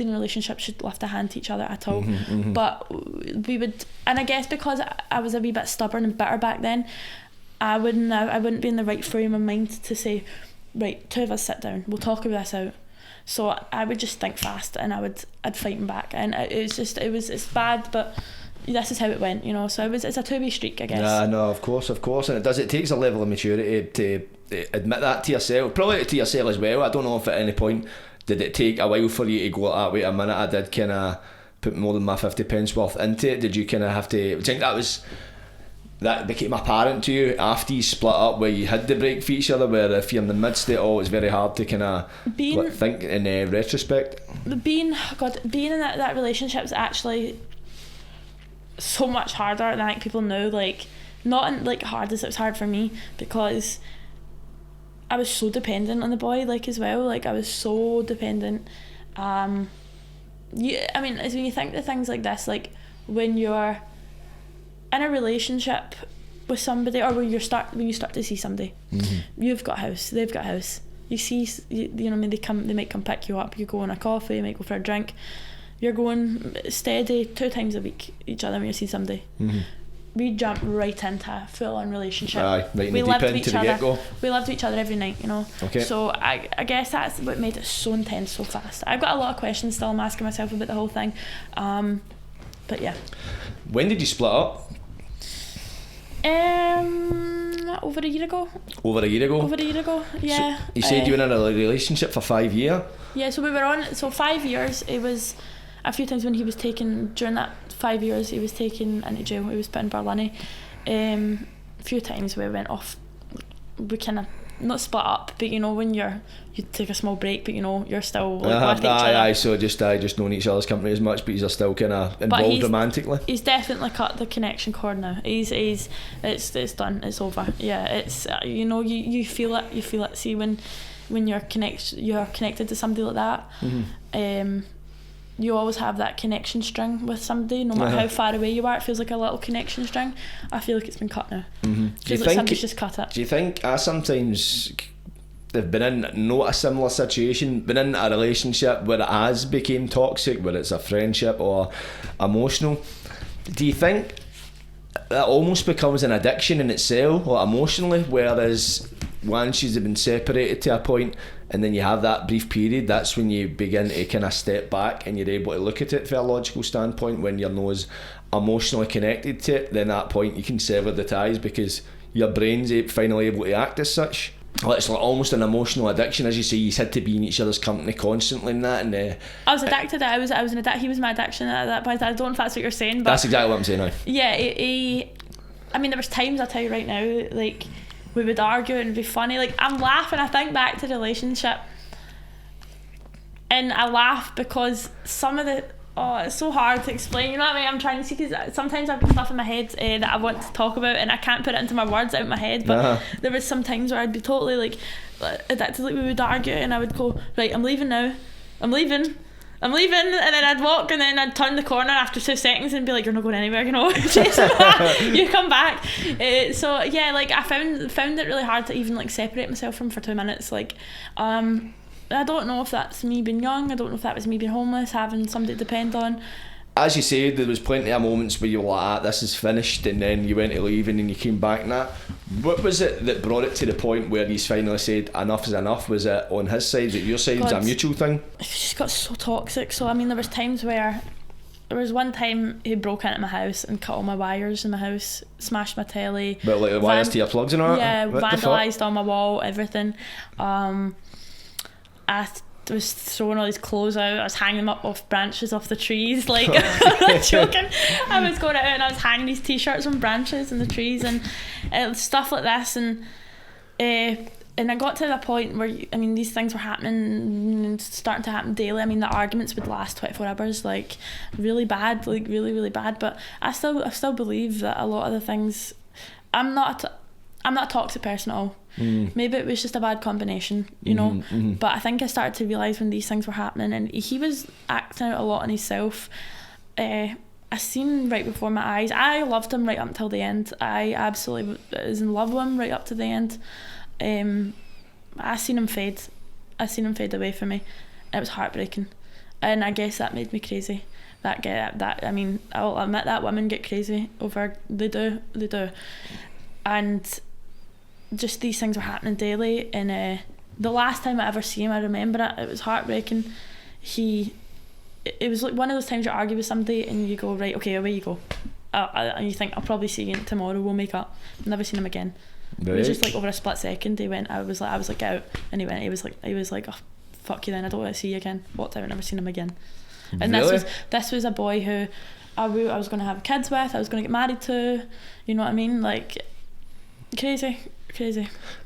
in a relationship should lift a hand to each other at all. But we would, and I guess because I was a wee bit stubborn and bitter back then, I wouldn't be in the right frame of mind to say, right, two of us sit down, we'll talk about this out. So I would just think fast, and I'd fight him back, and it's bad, but this is how it went, you know. So it's a two-way streak, I guess. Yeah, no, of course, and it takes a level of maturity to admit that to yourself, probably to yourself as well. I don't know if at any point did it take a while for you to go, wait a minute, I did kind of put more than my 50 pence worth into it. Did you kind of have to, I think that became apparent to you after you split up, where you had to break for each other, where if you're in the midst of it all, it's very hard to kind of think in retrospect? Being in that relationship is actually so much harder than I think people know. Like, not in, like, hard as it was hard for me, because I was so dependent on the boy, like, as well. Like, I was so dependent. I mean, when you think of things like this, like when you're in a relationship with somebody, or when you start to see somebody, you've got a house, they've got a house. You see, you know what I mean, they might come pick you up. You go on a coffee, you might go for a drink. You're going steady 2 times a week each other when you see somebody. We jumped right into a full-on relationship. Right in the deep end to the get-go. We lived with each other every night, you know. Okay. So I guess that's what made it so intense so fast. I've got a lot of questions still I'm asking myself about the whole thing. But yeah. When did you split up? Over a year ago. Over a year ago, yeah. So you said you were in a relationship for 5 years? Yeah, so we were on, 5 years. It was a few times when he was taken, during that 5 years, he was taken into jail. He was put in Barlinnie. A few times we went off, we kind of, not split up, but you know, when you take a small break, but you know, you're still like, with each other. So just knowing each other's company as much, but you're still kind of involved romantically. He's definitely cut the connection cord now. It's done, it's over. Yeah, it's you know, you feel it. See, when you're connected to somebody like that, you always have that connection string with somebody, no matter how far away you are. It feels like a little connection string. I feel like it's been cut now. Feels like somebody's just cut it. Do you think sometimes they've been in not a similar situation, been in a relationship where it has become toxic, whether it's a friendship or emotional? Do you think that almost becomes an addiction in itself, or emotionally, whereas once you've been separated to a point and then you have that brief period, that's when you begin to kind of step back and you're able to look at it from a logical standpoint? When you're not as emotionally connected to it, then at that point you can sever the ties because your brain's finally able to act as such. Well, it's like almost an emotional addiction, as you say. You had to be in each other's company constantly and that. And I was addicted. I was an addict. He was my addiction at that point. I don't know if that's what you're saying, but that's exactly what I'm saying now. Yeah, I mean, there was times, I'll tell you right now, like, we would argue and be funny. Like, I'm laughing, I think back to the relationship, and I laugh because some of the, it's so hard to explain, you know what I mean? I'm trying to see, because sometimes I've got stuff in my head that I want to talk about and I can't put it into my words out of my head, but there was some times where I'd be totally like addicted. Like, we would argue and I would go, right, I'm leaving now, I'm leaving, and then I'd walk and then I'd turn the corner after 2 seconds and be like, you're not going anywhere, you know. You come back. So yeah, like, I found it really hard to even like separate myself from for 2 minutes. Like, I don't know if that's me being young, I don't know if that was me being homeless, having somebody to depend on. As you said, there was plenty of moments where you were like, this is finished, and then you went to leave and then you came back and that. What was it that brought it to the point where he's finally said enough is enough? Was it on his side? Was it your side? Was it a mutual thing? It just got so toxic. So I mean, there was times where, there was one time he broke into my house and cut all my wires in my house, smashed my telly. But like the wires to your plugs and all that? Yeah, vandalised on my wall, everything. I was throwing all these clothes out. I was hanging them up off branches off the trees, like, I'm not joking. I was going out and I was hanging these t-shirts on branches and the trees and stuff like this, and And I got to the point where, I mean, these things were happening, starting to happen daily. I mean, the arguments would last 24 hours, like really bad, like really, really bad. But I still believe that a lot of the things, I'm not a toxic person at all. Maybe it was just a bad combination, you know. But I think I started to realise when these things were happening, and he was acting out a lot on himself. I seen right before my eyes. I loved him right up until the end. I absolutely was in love with him right up to the end. I seen him fade. I seen him fade away from me. It was heartbreaking, and I guess that made me crazy. That I mean, I'll admit that women get crazy over. They do, and just these things were happening daily. And the last time I ever see him, I remember it. It was heartbreaking. It was like one of those times you argue with somebody and you go, right, okay, away you go, and you think, I'll probably see you tomorrow. We'll make up. Never seen him again. Right. It was just like over a split second. He went. I was like get out, and he went. He was like, oh, fuck you then. I don't want to see you again. Walked out. I've never seen him again. And really? this was a boy who I was going to have kids with. I was going to get married to. You know what I mean? Like crazy.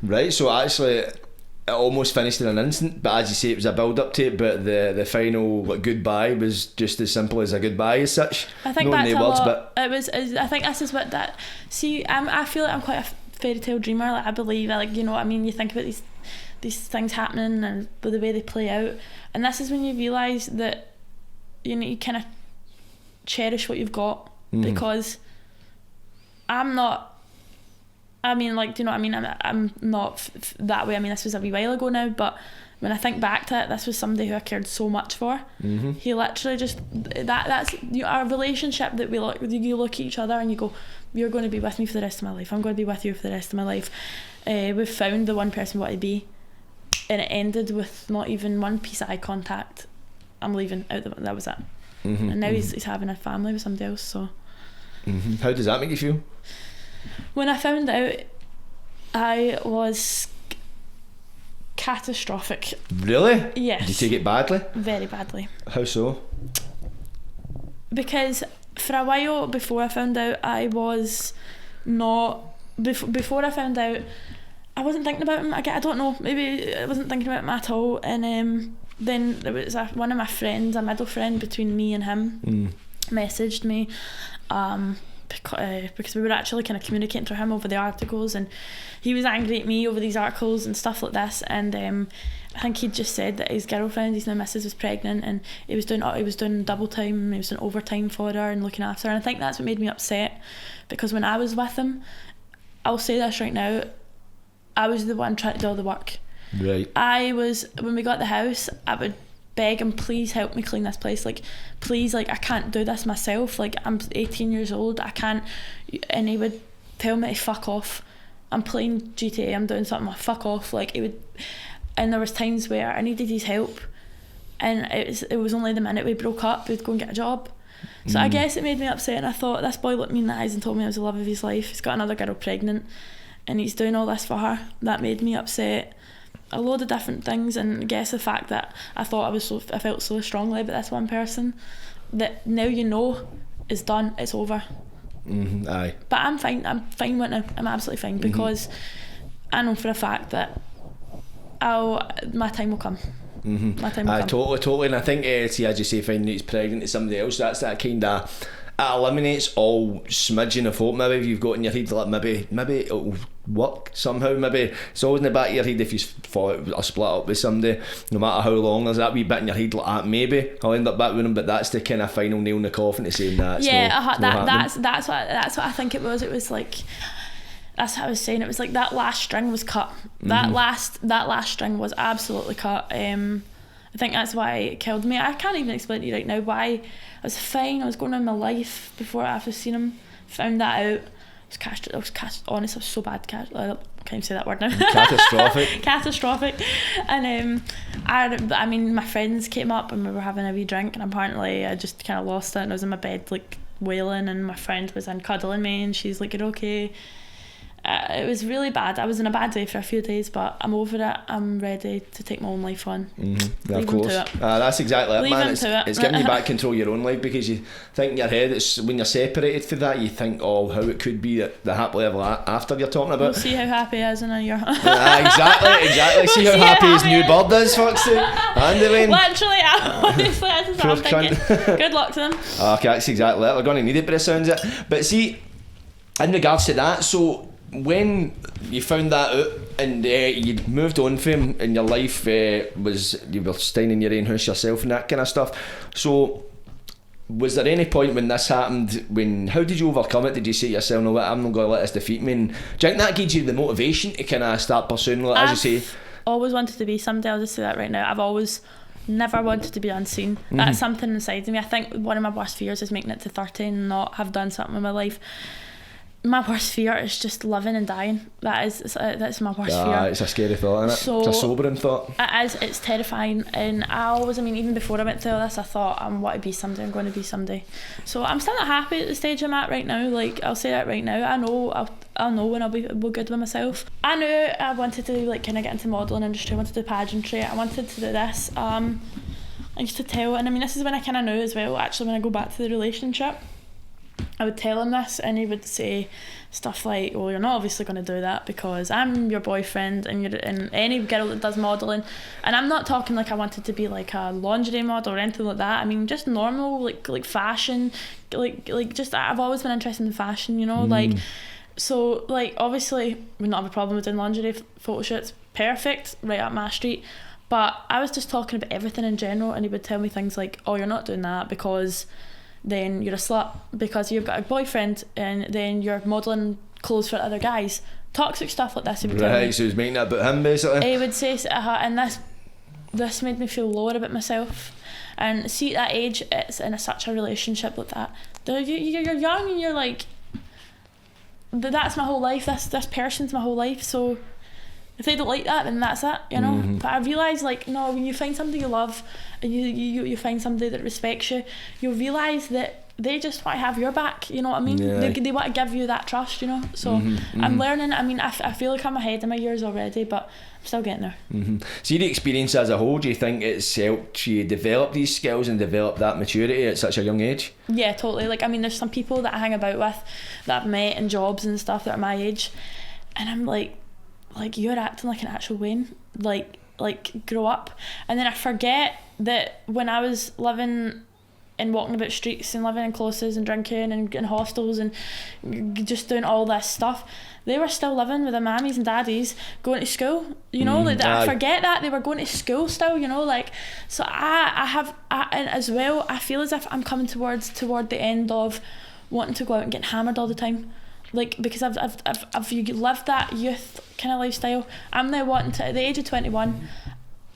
Right. So actually, it almost finished in an instant. But as you say, it was a build up to it. But the final goodbye was just as simple as a goodbye as such. I think that's a lot. But it was. I think this is what that. See, I feel like I'm quite a fairy tale dreamer. Like I believe, like, you know what I mean. You think about these things happening and the way they play out, and this is when you realise that you need to kind of cherish what you've got, because I'm not. I mean, like, do you know what I mean? I'm not that way. I mean, this was a wee while ago now, but when I think back to it, this was somebody who I cared so much for. He literally just that's our relationship that you look at each other and you go, you're going to be with me for the rest of my life. I'm going to be with you for the rest of my life. We've found the one person we want to be, and it ended with not even one piece of eye contact. I'm leaving out. That was it. And now he's having a family with somebody else. So, how does that make you feel? When I found out, I was catastrophic. Really? Yes. Did you take it badly? Very badly. How so? Because for a while before I found out, I was not. Before I found out, I wasn't thinking about him. I don't know. Maybe I wasn't thinking about him at all. And then there was one of my friends, a middle friend between me and him, messaged me. Because we were actually kind of communicating through him over the articles, and he was angry at me over these articles and stuff like this. And I think he just said that his girlfriend, his now missus, was pregnant, and he was doing double time, he was doing overtime for her and looking after her. And I think that's what made me upset, because when I was with him, I'll say this right now, I was the one trying to do all the work. Right. When we got the house, I would beg him, please help me clean this place, like please, like I can't do this myself, like I'm 18 years old, I can't. And he would tell me to fuck off. I'm playing GTA, I'm doing something, fuck off. Like he would. And there was times where I needed his help, and it was only the minute we broke up we'd go and get a job. So I guess it made me upset, and I thought, this boy looked me in the eyes and told me I was the love of his life. He's got another girl pregnant and he's doing all this for her. That made me upset. A load of different things, and I guess the fact that I felt so strongly about this one person, that now you know it's done, it's over. Aye. But I'm fine with it. I'm absolutely fine, because I know for a fact that my time will come. My time will come. Totally. And I think see, as you say, finding out he's pregnant to somebody else, that's that kind of, it eliminates all smidgen of hope. Maybe if you've got in your head, like maybe it'll work somehow. Maybe it's always in the back of your head, if you fall out or split up with somebody, no matter how long, there's that wee bit in your head like, maybe I'll end up back with him. But that's the kind of final nail in the coffin to saying that. That's what I think it was. It was like, that's what I was saying. It was like that last string was cut. That last string was absolutely cut. I think that's why it killed me. I can't even explain to you right now why. I was fine. I was going on my life before after seeing him. Found that out. I was honest. I was so bad. I can't even say that word now. Catastrophic. And I mean, my friends came up and we were having a wee drink, and apparently I just kind of lost it, and I was in my bed like wailing, and my friend was in cuddling me, and she's like, "You're okay." It was really bad. I was in a bad day for a few days, but I'm over it. I'm ready to take my own life on. Yeah, of course. That's exactly it, man. It's giving you back control of your own life, because you think in your head, it's when you're separated from that, you think, oh, how it could be the happily ever after you're talking about. We'll see how happy he is in a year. Exactly. See how happy his new bird is, fuck's sake. Literally, honestly, that's what I'm thinking. Good luck to them. Okay, that's exactly it. We're going to need it by the sounds of it. But see, in regards to that, so when you found that out and you'd moved on from him and your life was, you were staying in your own house yourself and that kind of stuff, so was there any point when this happened, how did you overcome it? Did you say to yourself, no, I'm not going to let this defeat me? And do you think that gives you the motivation to kind of start pursuing, like, as you say? Always wanted to be somebody. I'll just say that right now. I've always never wanted to be unseen. That's something inside of me. I think one of my worst fears is making it to 30 and not have done something in my life. My worst fear is just living and dying. That's my worst fear. It's a scary thought, isn't it? So, it's a sobering thought. It is. It's terrifying. And even before I went through all this, I thought, I want to be somebody. I'm going to be somebody. So I'm still not happy at the stage I'm at right now. Like, I'll say that right now. I know I'll know when I'll be good with myself. I knew I wanted to kind of get into the modelling industry. I wanted to do pageantry. I wanted to do this. I used to tell, and this is when I kind of knew as well. Actually, when I go back to the relationship, I would tell him this and he would say stuff like, well, you're not obviously going to do that because I'm your boyfriend and any girl that does modelling, and I'm not talking like I wanted to be like a lingerie model or anything like that. Just normal like fashion, like just, I've always been interested in fashion, like, so like obviously would not have a problem with doing lingerie photo shoots, perfect, right up my street. But I was just talking about everything in general, and he would tell me things like, oh, you're not doing that because then you're a slut, because you've got a boyfriend, and then you're modelling clothes for other guys. Toxic stuff like this he would tell me. So he was making that about him, basically? He would say, and this made me feel lower about myself. And see, at that age, it's in such a relationship like that. You're young and you're like, that's my whole life, this person's my whole life, so if they don't like that, then that's it, But I realised, like, no, when you find somebody you love and you find somebody that respects you, you'll realise that they just want to have your back, you know what I mean? Yeah. They want to give you that trust, So I'm learning. I feel like I'm ahead of my years already, but I'm still getting there. See, the experience as a whole, do you think it's helped you develop these skills and develop that maturity at such a young age? Yeah, totally. Like, there's some people that I hang about with that I've met in jobs and stuff that are my age, and I'm like, you're acting like an actual Wayne, like grow up. And then I forget that when I was living and walking about streets and living in closes and drinking and in hostels and just doing all this stuff, they were still living with their mammies and daddies, going to school, I forget that they were going to school still, so and as well, I feel as if I'm coming toward the end of wanting to go out and get hammered all the time. Like, because I've lived that youth kind of lifestyle. I'm now wanting to, at the age of 21,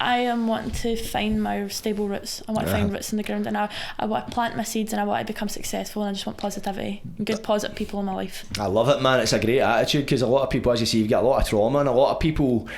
I am wanting to find my stable roots. I want to find roots in the ground, and I want to plant my seeds, and I want to become successful, and I just want positivity and good positive people in my life. I love it, man. It's a great attitude, because a lot of people, as you see, you've got a lot of trauma, and a lot of people,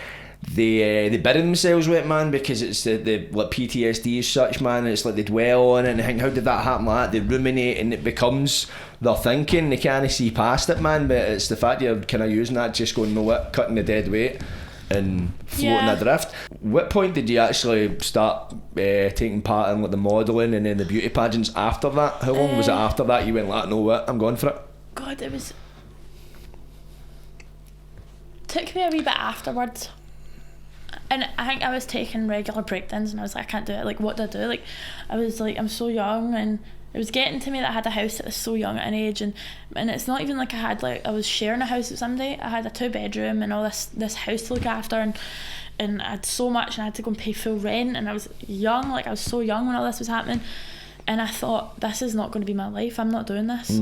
they bury themselves with it, man, because it's the like PTSD as such, man. It's like they dwell on it and think, how did that happen like that? They ruminate, and it becomes their thinking. They can't see past it, man. But it's the fact you're kind of using that, just going, no, what, cutting the dead weight and floating adrift. What point did you actually start taking part in like the modelling and then the beauty pageants after that? How long was it after that you went like, no, what, I'm going for it? God, took me a wee bit afterwards. And I think I was taking regular breakdowns, and I was like, I can't do it. Like, what do I do? Like, I was like, I'm so young, and it was getting to me that I had a house that was so young at an age, and it's not even like I was sharing a house with somebody. I had a 2-bedroom and all this house to look after, and I had so much, and I had to go and pay full rent, and I was young. Like, I was so young when all this was happening. And I thought, this is not going to be my life. I'm not doing this.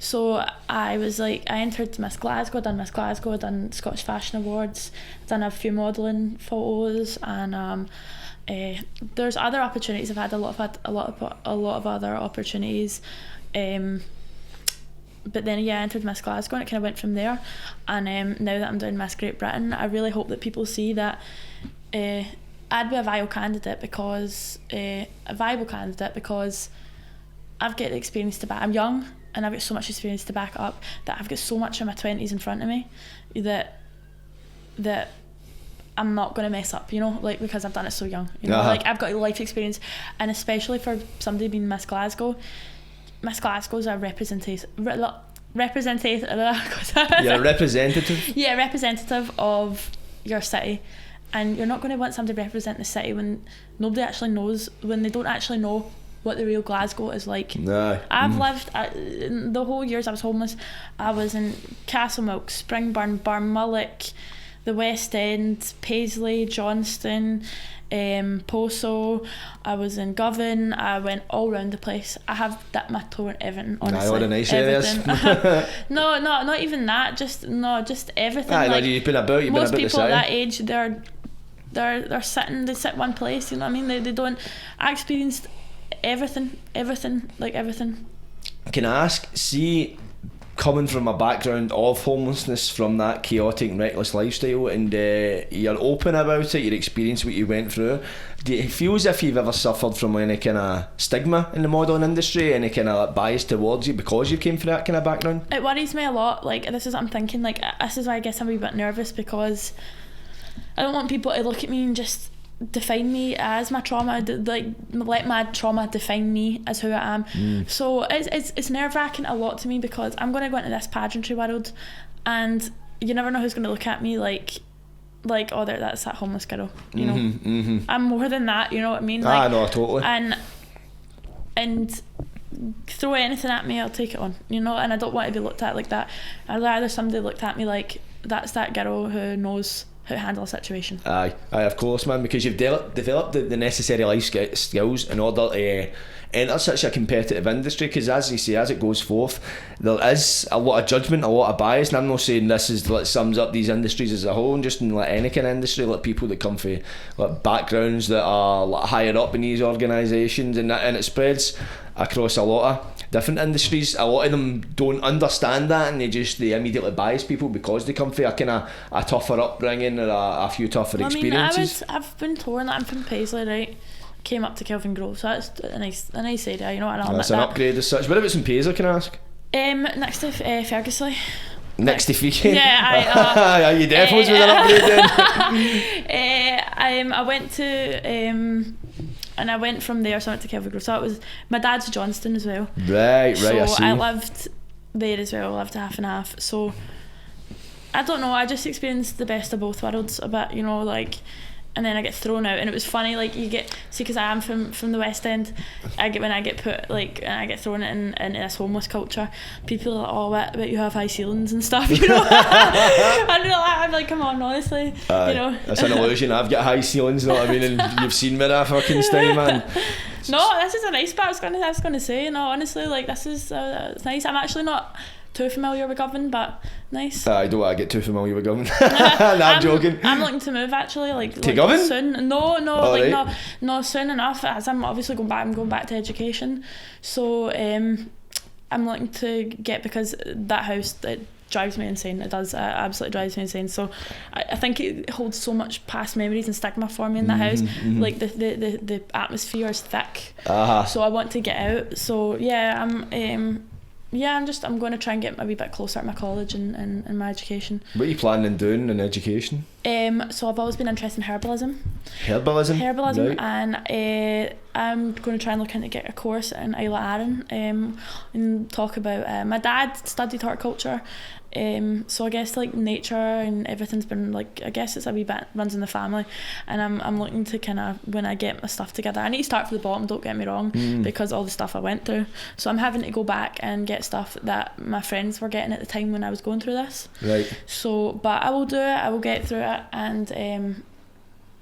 So I was like, I entered Miss Glasgow, done Scottish Fashion Awards, done a few modelling photos, and there's other opportunities. I've had a lot of other opportunities. But then I entered Miss Glasgow, and it kind of went from there. And now that I'm doing Miss Great Britain, I really hope that people see that I'd be a viable candidate because I've got the experience to back. I'm young, and I've got so much experience to back it up, that I've got so much in my 20s in front of me that I'm not going to mess up, you know, like, because I've done it so young, you know, like, I've got life experience. And especially for somebody being Miss Glasgow's a representative Yeah, representative. Yeah, representative of your city. And you're not going to want somebody to represent the city when nobody actually knows, when they don't actually know what the real Glasgow is like. No. I've lived, the whole years I was homeless, I was in Castlemilk, Springburn, Barmulloch, the West End, Paisley, Johnston, Poso. I was in Govan. I went all round the place. I have dipped my toe in everything, honestly. All the nice areas. No, not even that. Just everything. Like, no, you've been about. You've been most about the people city. that age, they sit one place. You know what I mean? They don't. I experienced everything. Can I ask? See, coming from a background of homelessness, from that chaotic and reckless lifestyle, and you're open about it, your experience, what you went through, do you feel as if you've ever suffered from any kind of stigma in the modelling industry, any kind of bias towards you because you came from that kind of background? It worries me a lot. Like, this is what I'm thinking. Like, this is why I guess I'm a wee bit nervous, because I don't want people to look at me and just define me as my trauma, like let my trauma define me as who I am. So it's nerve-wracking a lot to me, because I'm going to go into this pageantry world and you never know who's going to look at me like oh, that's that homeless girl, you know. I'm more than that, you know what I mean? Like, no, totally. And throw anything at me, I'll take it on, you know. And I don't want to be looked at like that. I'd rather somebody looked at me like, that's that girl who knows how to handle a situation. Aye, of course, man, because you've developed the necessary life skills in order to enter such a competitive industry. Because as you say, as it goes forth, there is a lot of judgment, a lot of bias, and I'm not saying this is what sums up these industries as a whole, and just in like any kind of industry, like people that come from like backgrounds that are like higher up in these organisations, and it spreads across a lot of different industries. A lot of them don't understand that, and they immediately bias people because they come from a kind of a tougher upbringing or a few tougher experiences. I've been told that I'm from Paisley, right? Came up to Kelvingrove, so that's a nice area, you know. And that's an upgrade as such. Whereabouts in Paisley, can I ask? Next to Fergusley. Next to Fiji? Yeah, you definitely was an upgrade then. I went to and I went from there, so I went to Kelvingrove. So it was, my dad's Johnston as well. Right, so I see. I lived there as well. I lived half and half. So I don't know, I just experienced the best of both worlds a bit, you know, like. And then I get thrown out, and it was funny, like, you get, see, because I am from the West End, when I get put, like, and I get thrown into this homeless culture, people are like, oh, but you have high ceilings and stuff, you know. I'm like, come on, honestly, you know. That's an illusion. I've got high ceilings, you know what I mean, and you've seen me that fucking style, man. No, this is a nice part. I was gonna say, no, honestly, like, this is it's nice. I'm actually not too familiar with Govan, but nice. I don't want to get too familiar with Govan. I'm joking. I'm looking to move, actually, like Govan? soon. No, right. no, soon enough. As I'm obviously I'm going back to education, so I'm looking to get, because that house, it drives me insane. It does. It absolutely drives me insane. So I think it holds so much past memories and stigma for me in that house. Like the atmosphere is thick. So I want to get out. So yeah, I'm going to try and get a wee bit closer to my college and my education. What are you planning on doing in education? So I've always been interested in herbalism. Right. And I'm going to try and look into get a course in Isla Arran and talk about. My dad studied horticulture, so I guess like nature and everything's been like, I guess it's a wee bit runs in the family, and I'm looking to kind of, when I get my stuff together, I need to start from the bottom, don't get me wrong, because all the stuff I went through, so I'm having to go back and get stuff that my friends were getting at the time when I was going through this. Right. So, but I will do it, I will get through it, and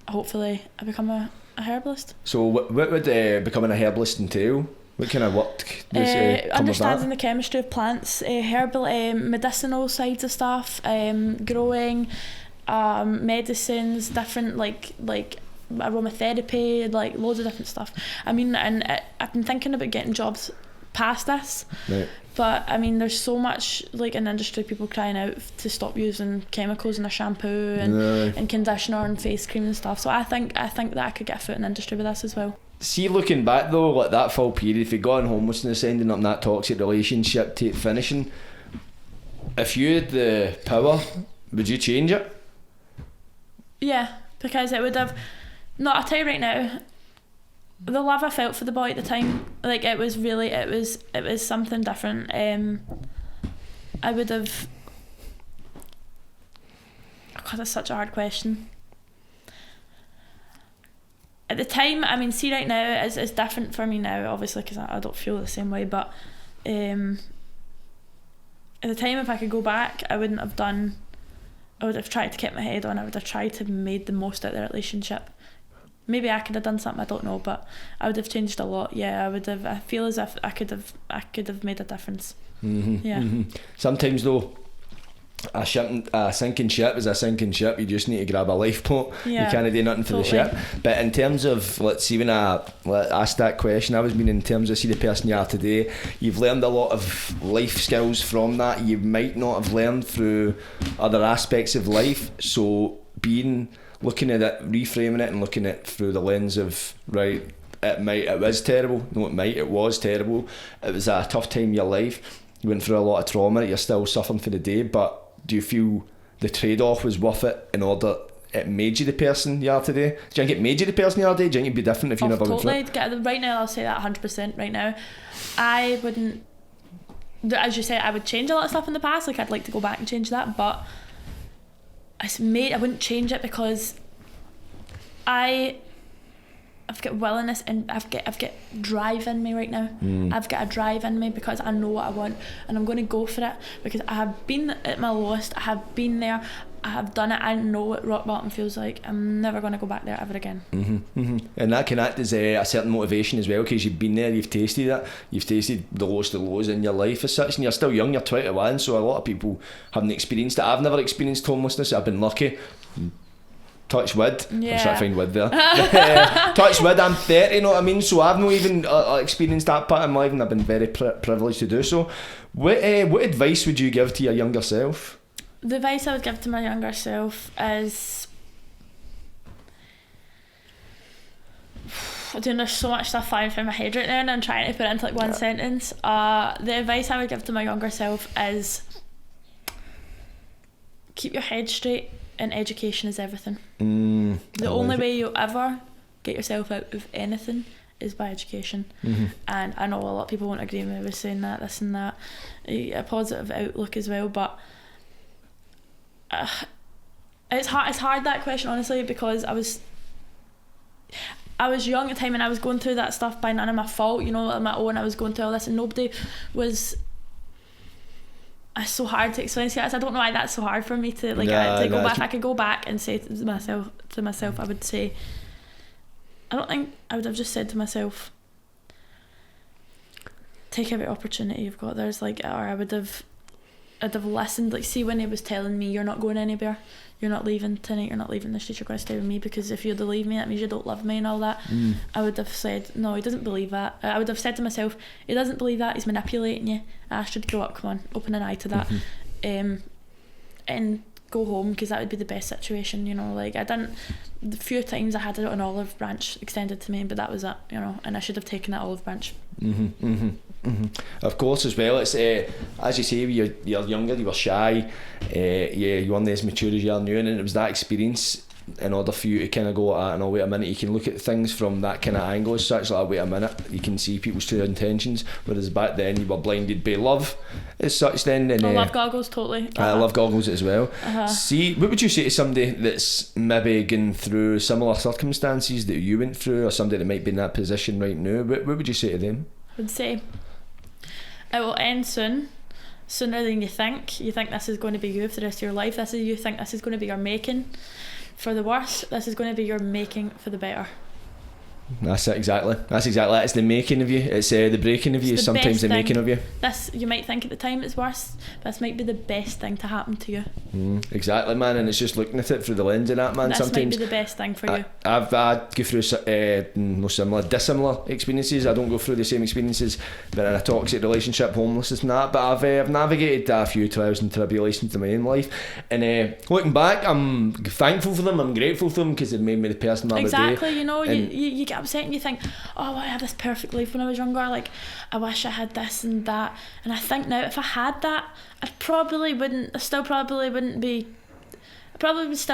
hopefully I become a herbalist. So what would becoming a herbalist entail? What kind of work does come of understanding that? the chemistry of plants, herbal, medicinal sides of stuff, growing, medicines, different like aromatherapy, like loads of different stuff. I mean, and I've been thinking about getting jobs past this. Right. But I mean, there's so much like in the industry, people crying out to stop using chemicals in their shampoo and conditioner and face cream and stuff. So I think that I could get a foot in the industry with this as well. See, looking back though, like that full period, if you got in homelessness, ending up in that toxic relationship, finishing, if you had the power, would you change it? Yeah, because it would have. No, I'll tell you right now, the love I felt for the boy at the time, like it was something different. I would have. God, that's such a hard question. At the time, I mean, see right now, it's different for me now, obviously, because I don't feel the same way, but at the time, if I could go back, I would have tried to keep my head on, I would have tried to made the most out of the relationship. Maybe I could have done something, I don't know, but I would have changed a lot. Yeah, I feel as if I could have made a difference. Yeah. Sometimes though, a sinking ship is a sinking ship. You just need to grab a lifeboat. You can't do nothing for the ship. But in terms of, let's see, when I asked that question, I was meaning in terms of, see, the person you are today, you've learned a lot of life skills from that you might not have learned through other aspects of life. So looking at it, reframing it and looking at it through the lens of, right, it was terrible. No, it was terrible. It was a tough time in your life. You went through a lot of trauma. You're still suffering for the day, but do you feel the trade-off was worth it in order it made you the person you are today? Do you think it made you the person you are today? Do you think it'd be different if you never went through it? Right now, I'll say that 100% right now. I wouldn't, as you say, I would change a lot of stuff in the past. Like, I'd like to go back and change that, but I wouldn't change it because I've got willingness and I've got drive in me right now. I've got a drive in me because I know what I want and I'm going to go for it because I have been at my lowest. I have been there. I have done it. I know what rock bottom feels like. I'm never going to go back there ever again. And that can act as a certain motivation as well, because you've been there, you've tasted it, you've tasted the lowest of lows in your life as such, and you're still young, you're 21, so a lot of people haven't experienced it. I've never experienced homelessness. I've been lucky. Touch wood. Yeah. I'm trying to find wood there. Touch wood, I'm 30, you know what I mean? So I've not even experienced that part in my life, and I've been very privileged to do so. What advice would you give to your younger self? The advice I would give to my younger self is, there's so much stuff flying through my head right now and I'm trying to put it into like one sentence. The advice I would give to my younger self is keep your head straight and education is everything. The only way you'll ever get yourself out of anything is by education. And I know a lot of people won't agree with me with saying that, this and that, a positive outlook as well, but it's hard that question, honestly, because I was young at the time and I was going through that stuff by none of my fault, you know, on my own. I was going through all this and nobody was. It's so hard to explain to you. I don't know why that's so hard for me to go back. If I could go back and say to myself, I would say, I don't think I would have just said to myself, take every opportunity you've got. I'd have listened. Like, see when he was telling me, you're not going anywhere, you're not leaving tonight, you're not leaving the street, you're going to stay with me, because if you'd leave me, that means you don't love me and all that. I would have said, no, he doesn't believe that. I would have said to myself, he doesn't believe that, he's manipulating you. Astrud, grow up, come on, open an eye to that. And go home, because that would be the best situation, you know. Like, the few times I had an olive branch extended to me, but that was it, you know, and I should have taken that olive branch. Of course, as well, it's as you say, you're younger, you were shy, you weren't as mature as you are now, and it was that experience in order for you to kind of go, no, wait a minute, you can look at things from that kind of angle as such, like, wait a minute, you can see people's true intentions, whereas back then you were blinded by love as such then. And love goggles, totally. Love goggles as well. See, what would you say to somebody that's maybe going through similar circumstances that you went through, or somebody that might be in that position right now? What would you say to them? I would say it will end soon, sooner than you think. You think this is going to be you for the rest of your life. You think this is going to be your making for the worse. This is going to be your making for the better. That's it, exactly. It's the making of you. It's the breaking of you. It's sometimes the making of you. This, you might think at the time it's worse, but this might be the best thing to happen to you. Exactly, man. And it's just looking at it through the lens of that, man. This sometimes might be the best thing for you. I've go through dissimilar experiences. I don't go through the same experiences, but in a toxic relationship, homelessness and that. But I've navigated a few trials and tribulations in my own life, and looking back, I'm thankful for them. I'm grateful for them, because they've made me the person I'm today. Exactly, you know, you get upset and you think, oh, I had this perfect life when I was younger, like I wish I had this and that. And I think now if I had that, I probably would still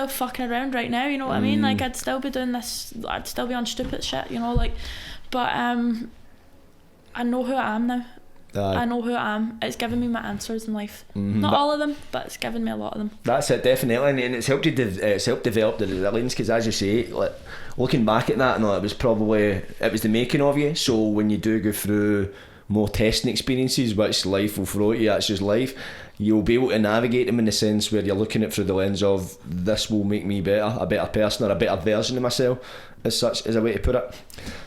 fucking around right now, you know what I mean? Like I'd still be doing this, I'd still be on stupid shit, you know, like, but I know who I am now. I know who I am. It's given me my answers in life. Not all of them, but it's given me a lot of them. That's it, definitely, and it's helped you. It's helped develop the resilience, because as you say, like looking back at that, no, it was the making of you. So when you do go through more testing experiences, which life will throw at you, that's just life, you'll be able to navigate them in the sense where you're looking at it through the lens of, this will make me better, a better person, or a better version of myself, as such, as a way to put it.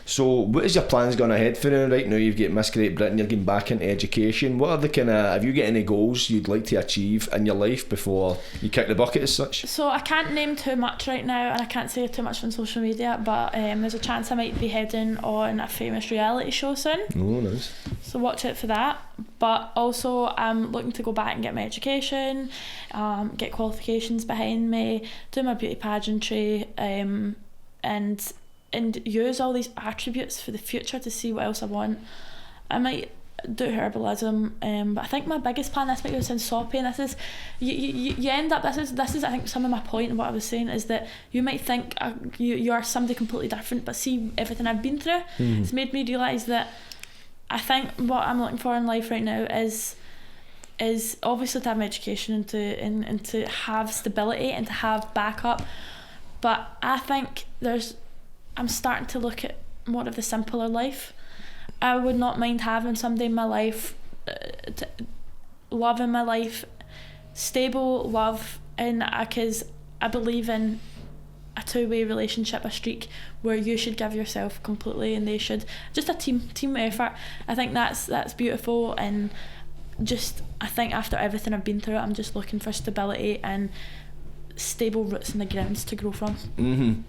So what is your plans going ahead for you right now? You've got Miss Great Britain, you're getting back into education. What are the have you got any goals you'd like to achieve in your life before you kick the bucket as such? So I can't name too much right now, and I can't say too much on social media, but there's a chance I might be heading on a famous reality show soon. Oh, nice. So watch out for that. But also I'm looking to go back and get my education, get qualifications behind me, do my beauty pageantry, and use all these attributes for the future to see what else I want. I might do herbalism, but I think my biggest plan, this might sound soppy, and this is you end up, this is I think some of my point in what I was saying is that you might think you are somebody completely different, but see everything I've been through, it's made me realise that I think what I'm looking for in life right now is obviously to have my education and to have stability and to have backup, but I think I'm starting to look at more of the simpler life. I would not mind having somebody in my life, love in my life, stable love, and because I believe in a two-way relationship, a streak where you should give yourself completely and they should, just a team effort. I think that's beautiful, and just I think after everything I've been through, I'm just looking for stability and stable roots in the grounds to grow from.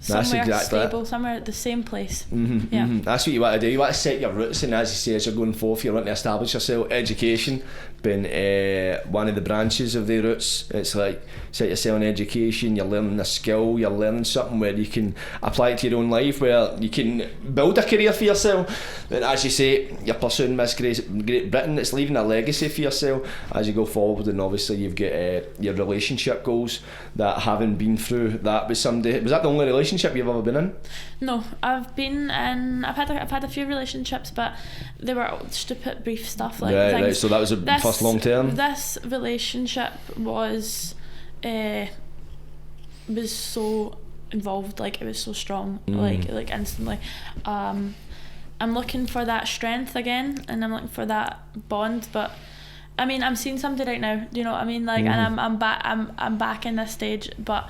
That's somewhere exactly stable, it. Somewhere at the same place. Yeah. That's what you want to do. You want to set your roots, and as you say, as you're going forth, you're wanting to establish yourself. Education being one of the branches of the roots. It's like set yourself in education, you're learning a skill, you're learning something where you can apply it to your own life, where you can build a career for yourself. And as you say, you're pursuing Miss Great Britain, it's leaving a legacy for yourself as you go forward. And obviously you've got your relationship goals, that having been through that with somebody. Was that the only relationship you've ever been in? No, I've had a few relationships, but they were all stupid brief stuff, like right. So that was first long term. This relationship was so involved, like it was so strong, like instantly. I'm looking for that strength again, and I'm looking for that bond, but I mean, I'm seeing somebody right now, do you know what I mean? Like, and I'm back in this stage, but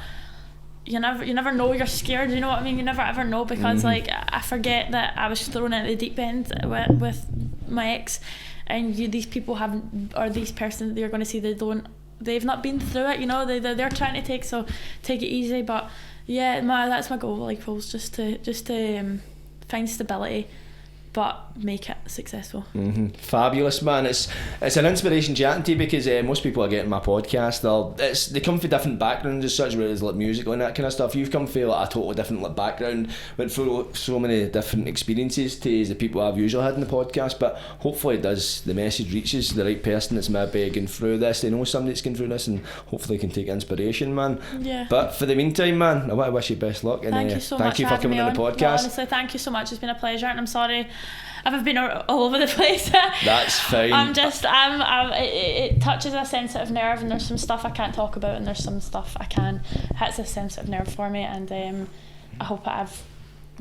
you never know, you're scared, you know what I mean? You never ever know, because like I forget that I was thrown into the deep end with my ex, and these people haven't, or these persons that you're going to see, they've not been through it, you know, they're trying to take it easy, but yeah, that's my goal, like, was just to find stability, but make it successful. Fabulous, man. It's an inspiration chatting to you, because most people are getting my podcast, they come from different backgrounds as such, whereas like musical and that kind of stuff. You've come from like a totally different like background, went through so many different experiences to the people I've usually had in the podcast, but hopefully the message reaches the right person that's maybe going through this. They know somebody that's going through this, and hopefully can take inspiration, man. Yeah. But for the meantime, man, I want to wish you best luck, and thank you so much for coming on the podcast. No, honestly, thank you so much. It's been a pleasure, and I'm sorry I've been all over the place. That's fine. It touches a sensitive nerve, and there's some stuff I can't talk about, and there's some stuff I can. It hits a sensitive nerve for me, and I hope I've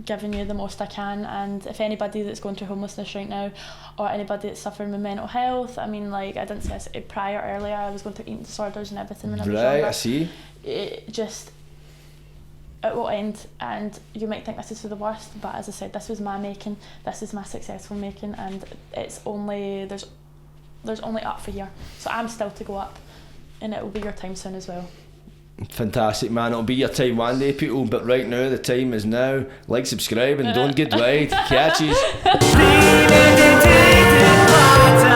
given you the most I can. And if anybody that's going through homelessness right now, or anybody that's suffering with mental health, I mean, like I didn't say this earlier, I was going through eating disorders and everything when I was younger. Right, I see. It will end, and you might think this is for the worst, but as I said, this was my making, this is my successful making, and there's only up for here, so I'm still to go up, and it will be your time soon as well. Fantastic, man. It'll be your time one day, people, but right now the time is now. Like, subscribe, and don't get right. Catches. Premeditated Patter